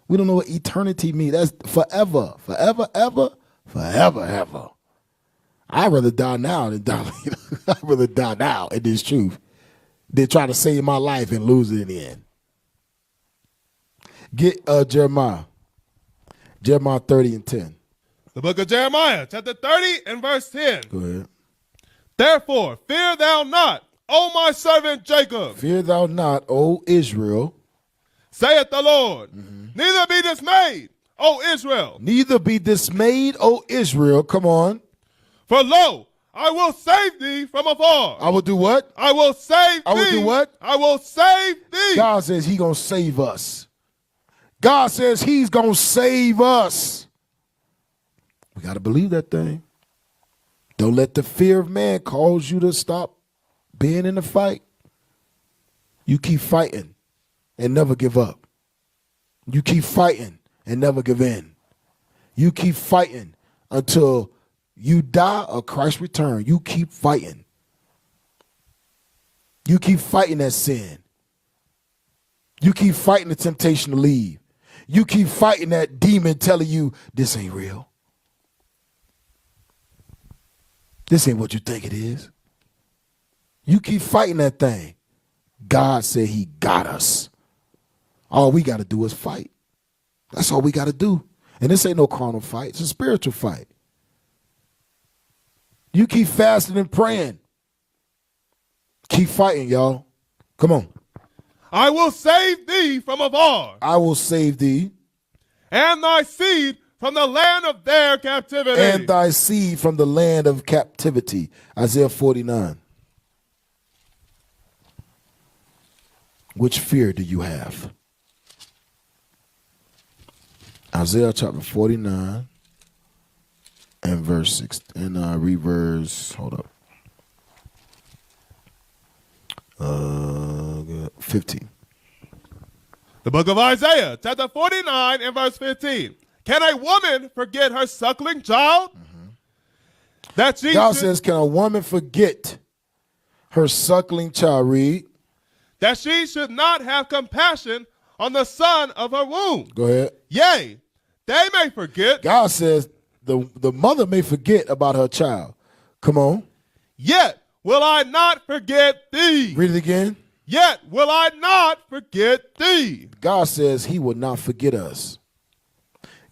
Speaker 3: We don't know what eternity means. That's forever, ever. I'd rather die now than die. I'd rather die now in this truth than try to save my life and lose it in the end. Get Jeremiah 30 and 10.
Speaker 4: The book of Jeremiah, chapter 30 and verse 10.
Speaker 3: Go ahead.
Speaker 4: Therefore, fear thou not, O my servant Jacob,
Speaker 3: Fear thou not, O Israel,
Speaker 4: saith the Lord. Neither be dismayed, O Israel.
Speaker 3: neither be dismayed, O Israel. Come on.
Speaker 4: For lo, I will save thee from afar.
Speaker 3: I will do what?
Speaker 4: I will save thee.
Speaker 3: I will do what?
Speaker 4: I will save thee.
Speaker 3: God says he going to save us. God says he's going to save us. We got to believe that thing. Don't let the fear of man cause you to stop being in the fight. You keep fighting and never give up. You keep fighting and never give in. You keep fighting until you die or Christ return. You keep fighting. You keep fighting that sin. You keep fighting the temptation to leave. You keep fighting that demon telling you this ain't real. This ain't what you think it is. You keep fighting that thing. God said he got us. All we got to do is fight. That's all we got to do. And this ain't no carnal fight. It's a spiritual fight. You keep fasting and praying. Keep fighting, y'all. Come on.
Speaker 4: I will save thee from afar,
Speaker 3: I will save thee.
Speaker 4: and thy seed from the land of their captivity.
Speaker 3: And thy seed from the land of captivity. Isaiah 49. Which fear do you have? Isaiah chapter 49 and verse 6. And read verse, hold up. 15.
Speaker 4: The book of Isaiah, chapter 49 and verse 15. Can a woman forget her suckling child? That she
Speaker 3: God
Speaker 4: should,
Speaker 3: says, can a woman forget her suckling child? Read.
Speaker 4: that she should not have compassion on the son of her womb.
Speaker 3: Go ahead.
Speaker 4: Yea, they may forget,
Speaker 3: God says the mother may forget about her child. Come on.
Speaker 4: yet will I not forget thee.
Speaker 3: Read it again.
Speaker 4: Yet will I not forget thee.
Speaker 3: God says he will not forget us.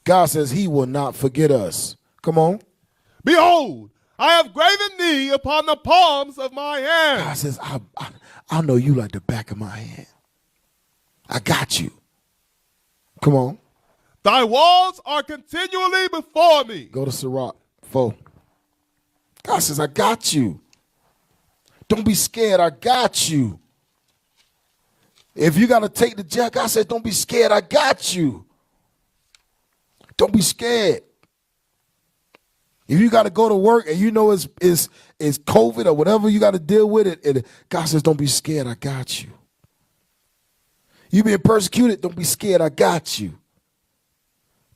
Speaker 3: God says he will not forget us. Come on.
Speaker 4: Behold, I have graven thee upon the palms of my hand.
Speaker 3: God says, I know you like the back of my hand. I got you. Come on.
Speaker 4: Thy walls are continually before me.
Speaker 3: Go to Sirach 4. God says, I got you. Don't be scared. I got you. If you got to take the jail, God says, don't be scared. I got you. Don't be scared. If you got to go to work and you know it's COVID or whatever you got to deal with it, and God says, don't be scared. I got you. You being persecuted, don't be scared. I got you.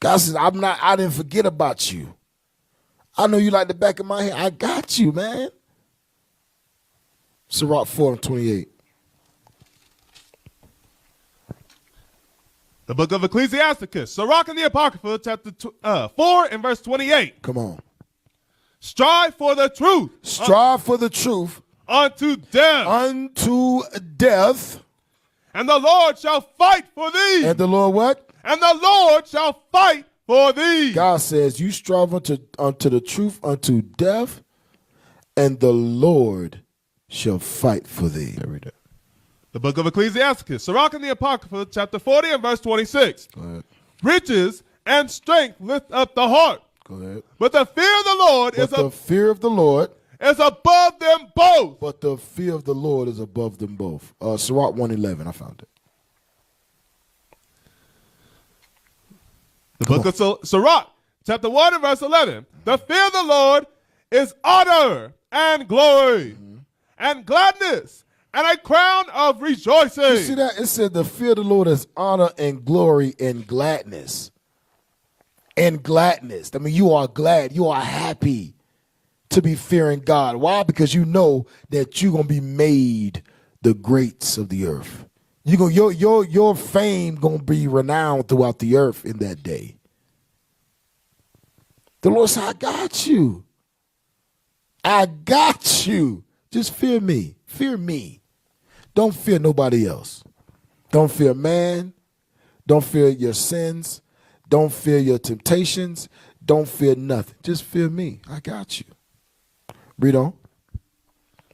Speaker 3: God says, I didn't forget about you. I know you like the back of my hand. I got you, man. Sirach 4 and 28.
Speaker 4: The book of Ecclesiasticus, Sirach and the Apocrypha, chapter 4 and verse 28.
Speaker 3: Come on.
Speaker 4: Strive for the truth.
Speaker 3: Strive for the truth
Speaker 4: Unto death.
Speaker 3: unto death.
Speaker 4: And the Lord shall fight for thee.
Speaker 3: And the Lord what?
Speaker 4: And the Lord shall fight for thee.
Speaker 3: God says, you strive unto the truth unto death, and the Lord shall fight for thee. Read it.
Speaker 4: The book of Ecclesiasticus, Sirach and the Apocrypha, chapter 40 and verse 26.
Speaker 3: Go ahead.
Speaker 4: Riches and strength lift up the heart.
Speaker 3: Go ahead.
Speaker 4: But the fear of the Lord
Speaker 3: But the fear of the Lord,
Speaker 4: is above them both.
Speaker 3: but the fear of the Lord is above them both. Sirach 1:11, I found it.
Speaker 4: The book of Sirach, chapter 1 and verse 11. The fear of the Lord is honor and glory and gladness and a crown of rejoicing.
Speaker 3: You see that? It said the fear of the Lord is honor and glory and gladness. And gladness. I mean, you are glad. You are happy to be fearing God. Why? Because you know that you're going to be made the greats of the earth. Your fame going to be renowned throughout the earth in that day. The Lord said, I got you. I got you. Just fear me. Fear me. Don't fear nobody else. Don't fear man. Don't fear your sins. Don't fear your temptations. Don't fear nothing. Just fear me. I got you. Read on.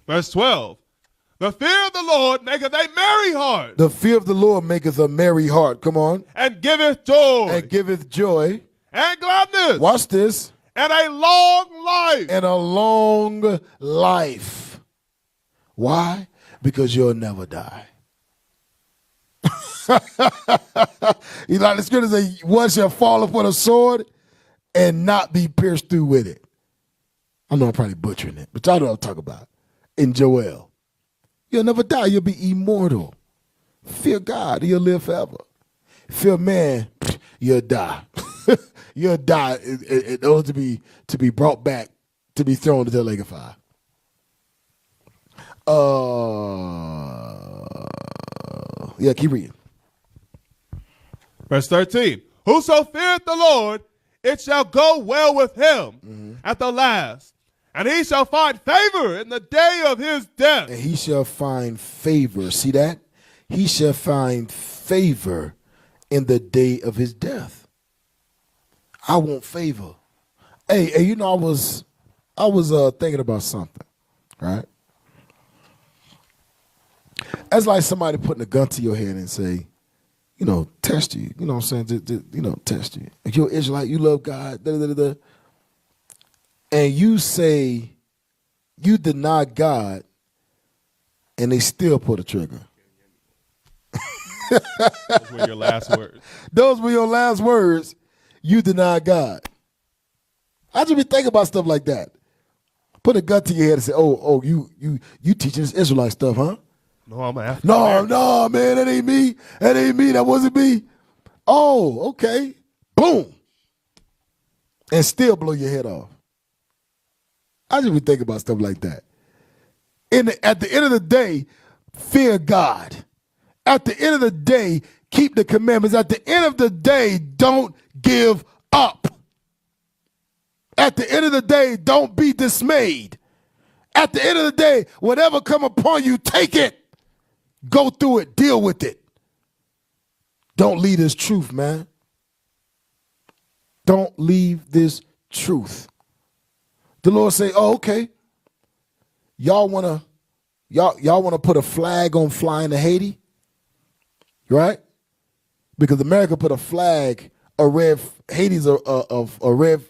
Speaker 4: Verse 12. The fear of the Lord maketh a merry heart.
Speaker 3: The fear of the Lord maketh a merry heart. Come on.
Speaker 4: And giveth joy.
Speaker 3: And giveth joy.
Speaker 4: And gladness.
Speaker 3: Watch this.
Speaker 4: And a long life.
Speaker 3: And a long life. Why? Because you'll never die. You like the scripture say, one shall fall upon a sword and not be pierced through with it. I know I'm probably butchering it, but y'all know what I'm talking about. In Joel. You'll never die. You'll be immortal. Fear God. You'll live forever. Fear man, you'll die. You'll die in order to be brought back, to be thrown into the lake of fire. Yeah, keep reading.
Speaker 4: Verse 13. Whoso feareth the Lord, it shall go well with him at the last, and he shall find favor in the day of his death.
Speaker 3: And he shall find favor. See that? He shall find favor in the day of his death. I want favor. Hey, you know, I was thinking about something, right? That's like somebody putting a gun to your head and say, you know, test you. You know what I'm saying? You know, test you. If you're an Israelite, you love God, and you say you deny God, and they still pull the trigger.
Speaker 4: Those were your last words.
Speaker 3: Those were your last words. You deny God. I just be thinking about stuff like that. Put a gun to your head and say, "Oh, you teaching this Israelite stuff, huh?"
Speaker 4: No, I'm an African.
Speaker 3: No, man, that ain't me. That ain't me. That wasn't me. Oh, okay. Boom. And still blow your head off. I just be thinking about stuff like that. At the end of the day, fear God. At the end of the day, keep the commandments. At the end of the day, don't give up. At the end of the day, don't be dismayed. At the end of the day, whatever come upon you, take it. Go through it. Deal with it. Don't leave this truth, man. Don't leave this truth. The Lord say, "Oh, okay. Y'all wanna put a flag on flying to Haiti, right? Because America put a flag, Haiti's a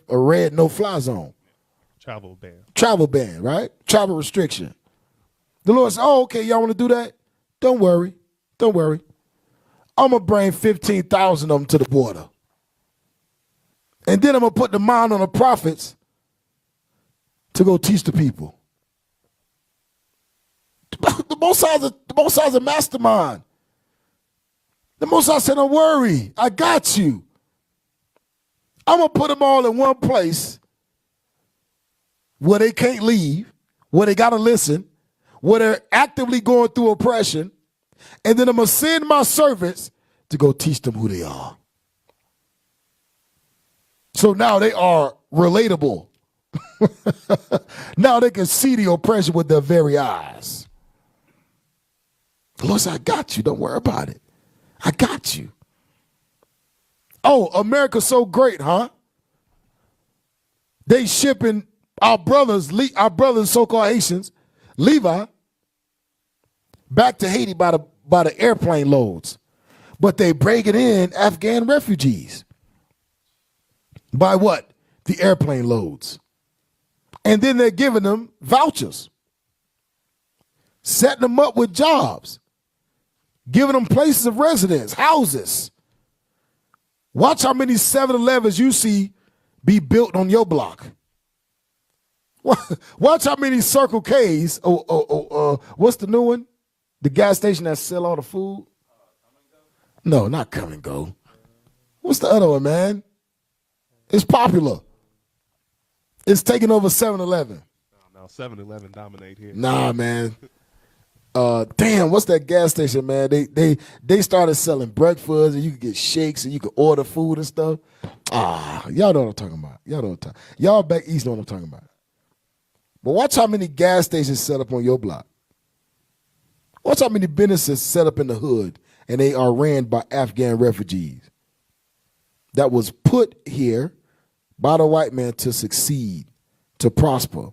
Speaker 3: red no-fly zone,
Speaker 4: Travel ban,
Speaker 3: right? Travel restriction. The Lord said, "Oh, okay. Y'all want to do that? Don't worry. I'm gonna bring 15,000 of them to the border, and then I'm gonna put the mind on the prophets to go teach the people." The Most High's a mastermind. The Most High said, "Don't worry, I got you. I'm gonna put them all in one place where they can't leave, where they gotta listen, where they're actively going through oppression, and then I'm gonna send my servants to go teach them who they are." So now they are relatable. Now they can see the oppression with their very eyes. The Lord said, "I got you. Don't worry about it. I got you." Oh, America's so great, huh? They shipping our brothers, so-called Haitians, Levi, back to Haiti by the airplane loads. But they bringing in Afghan refugees. By what? The airplane loads. And then they're giving them vouchers, setting them up with jobs, giving them places of residence, houses. Watch how many 7-Elevens you see be built on your block. Watch how many Circle K's. What's the new one? The gas station that sell all the food? No, not Come and Go. What's the other one, man? It's popular. It's taking over 7-Eleven.
Speaker 4: Now 7-Eleven dominate here.
Speaker 3: Nah, man. Damn, what's that gas station, man? They started selling breakfast, and you could get shakes, and you could order food and stuff. Y'all know what I'm talking about. Y'all back east know what I'm talking about. But watch how many gas stations set up on your block. Watch how many businesses set up in the hood, and they are ran by Afghan refugees that was put here by the white man to succeed, to prosper.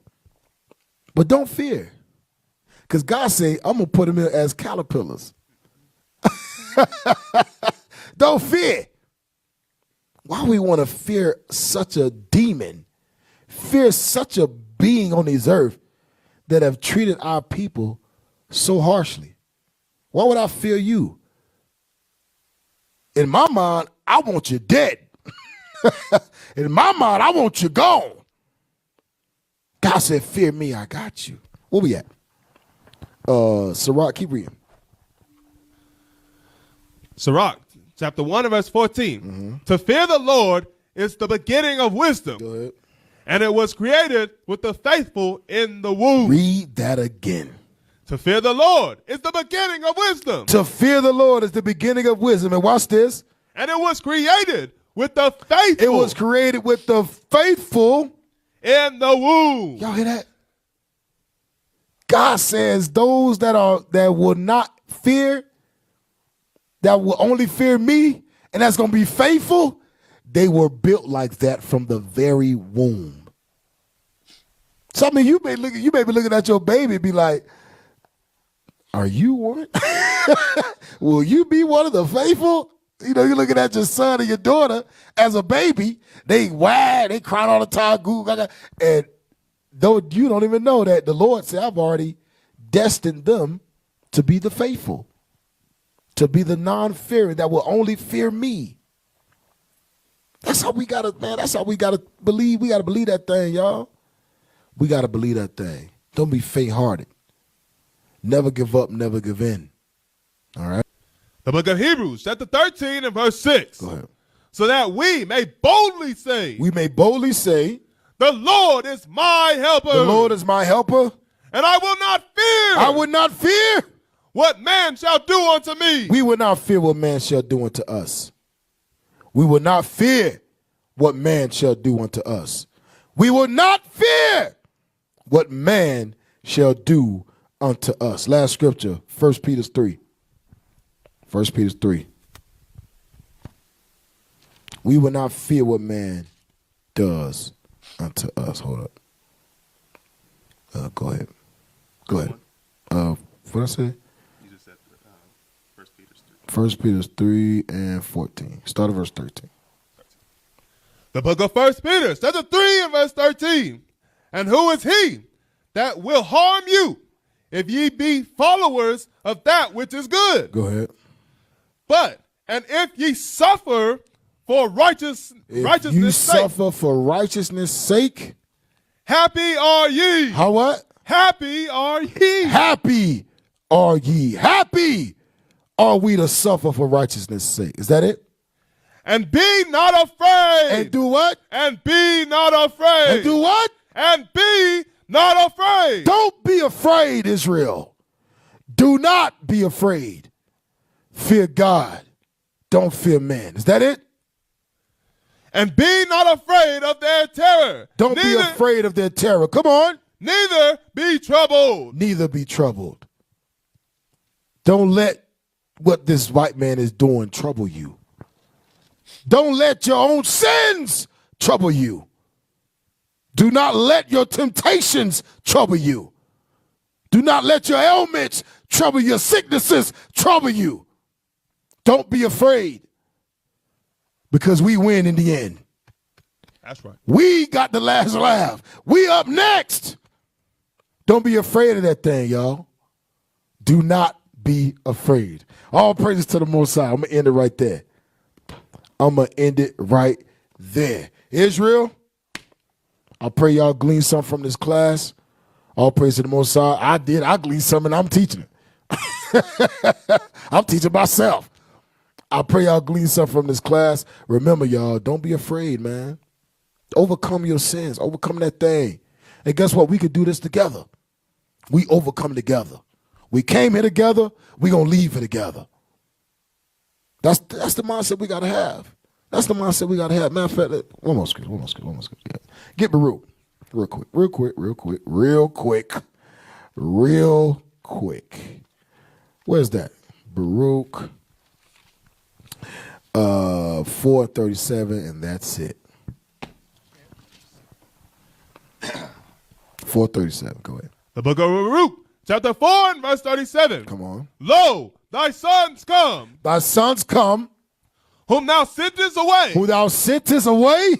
Speaker 3: But don't fear. Because God said, "I'm going to put them in as caterpillars." Don't fear. Why we want to fear such a demon, fear such a being on this earth that have treated our people so harshly? Why would I fear you? In my mind, I want you dead. In my mind, I want you gone. God said, "Fear me, I got you." Where we at? Sirach, keep reading.
Speaker 4: Sirach chapter 1 and verse 14. To fear the Lord is the beginning of wisdom.
Speaker 3: Go ahead.
Speaker 4: And it was created with the faithful in the womb.
Speaker 3: Read that again.
Speaker 4: To fear the Lord is the beginning of wisdom.
Speaker 3: To fear the Lord is the beginning of wisdom. And watch this.
Speaker 4: And it was created with the faithful.
Speaker 3: It was created with the faithful
Speaker 4: in the womb.
Speaker 3: Y'all hear that? God says those that will not fear, that will only fear me, and that's going to be faithful, they were built like that from the very womb. So I mean, you may be looking at your baby and be like, are you one? Will you be one of the faithful? You know, you're looking at your son and your daughter as a baby. They crying all the time, and though you don't even know that the Lord said, I've already destined them to be the faithful, to be the non-fearing that will only fear me. That's how we gotta, man. That's how we gotta believe. We gotta believe that thing, y'all. We gotta believe that thing. Don't be faint-hearted. Never give up, never give in. All right?
Speaker 4: The book of Hebrews, chapter 13 and verse 6.
Speaker 3: Go ahead.
Speaker 4: So that we may boldly say,
Speaker 3: We may boldly say,
Speaker 4: the Lord is my helper.
Speaker 3: the Lord is my helper.
Speaker 4: And I will not fear.
Speaker 3: I would not fear.
Speaker 4: What man shall do unto me.
Speaker 3: We will not fear what man shall do unto us. We will not fear what man shall do unto us. We will not fear what man shall do unto us. Last scripture, 1 Peter 3. 1 Peter 3. We will not fear what man does unto us. Hold up. Go ahead. Go ahead. What did I say?
Speaker 4: You just said 1 Peter
Speaker 3: 1 Peter 3 and 14. Start at verse 13.
Speaker 4: The book of 1 Peter, chapter 3 and verse 13. And who is he that will harm you if ye be followers of that which is good?
Speaker 3: Go ahead.
Speaker 4: And if ye suffer for righteousness'
Speaker 3: you
Speaker 4: sake,
Speaker 3: suffer for righteousness' sake,
Speaker 4: happy are ye.
Speaker 3: how what?
Speaker 4: Happy are ye.
Speaker 3: Happy are ye. Happy are we to suffer for righteousness' sake. Is that it?
Speaker 4: And be not afraid.
Speaker 3: And do what?
Speaker 4: And be not afraid.
Speaker 3: And do what?
Speaker 4: And be not afraid.
Speaker 3: Don't be afraid, Israel. Do not be afraid. Fear God. Don't fear men. Is that it?
Speaker 4: And be not afraid of their terror.
Speaker 3: Don't be afraid of their terror. Come on.
Speaker 4: Neither be troubled.
Speaker 3: Neither be troubled. Don't let what this white man is doing trouble you. Don't let your own sins trouble you. Do not let your temptations trouble you. Do not let your ailments trouble your sicknesses trouble you. Don't be afraid, because we win in the end.
Speaker 4: That's right.
Speaker 3: We got the last laugh. We up next. Don't be afraid of that thing, y'all. Do not be afraid. All praises to the Most High. I'm going to end it right there. I'm going to end it right there. Israel, I pray y'all glean something from this class. All praise to the Most High. I did. I gleaned something. I'm teaching it. I'm teaching myself. I pray y'all glean something from this class. Remember, y'all, don't be afraid, man. Overcome your sins. Overcome that thing. And guess what? We could do this together. We overcome together. We came here together. We going to leave here together. That's the mindset we got to have. That's the mindset we got to have. Matter of fact, one more scripture. Yeah. Get Baruch. Real quick. Where's that? Baruch 4:37, and that's it. 4:37. Go ahead.
Speaker 4: The book of Baruch, chapter 4 and verse 37.
Speaker 3: Come on.
Speaker 4: Lo, thy sons come.
Speaker 3: Thy sons come.
Speaker 4: Whom thou sentest away.
Speaker 3: Who thou sentest away.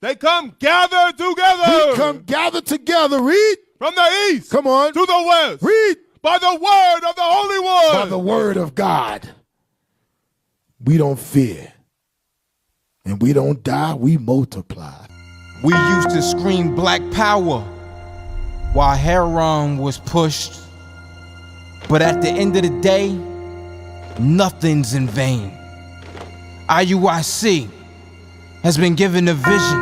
Speaker 4: They come gather together.
Speaker 3: We come gather together. Read.
Speaker 4: From the east.
Speaker 3: Come on.
Speaker 4: To the west.
Speaker 3: Read.
Speaker 4: By the word of the Holy One.
Speaker 3: By the word of God. We don't fear. And we don't die. We multiply.
Speaker 1: We used to scream black power while heroin was pushed. But at the end of the day, nothing's in vain. IUIC has been given a vision.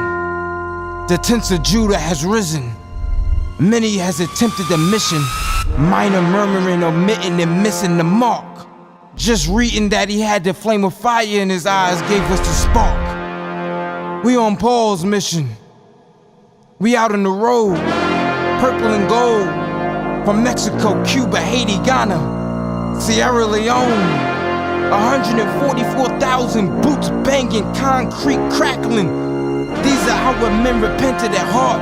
Speaker 1: The tents of Judah has risen. Many has attempted the mission, minor murmuring, omitting, and missing the mark. Just reading that he had the flame of fire in his eyes gave us the spark. We on Paul's mission. We out on the road, purple and gold, from Mexico, Cuba, Haiti, Ghana, Sierra Leone. 144,000 boots banging, concrete crackling. These are our men repented at heart.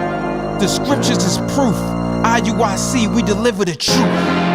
Speaker 1: The scriptures is proof. IUIC, we deliver the truth.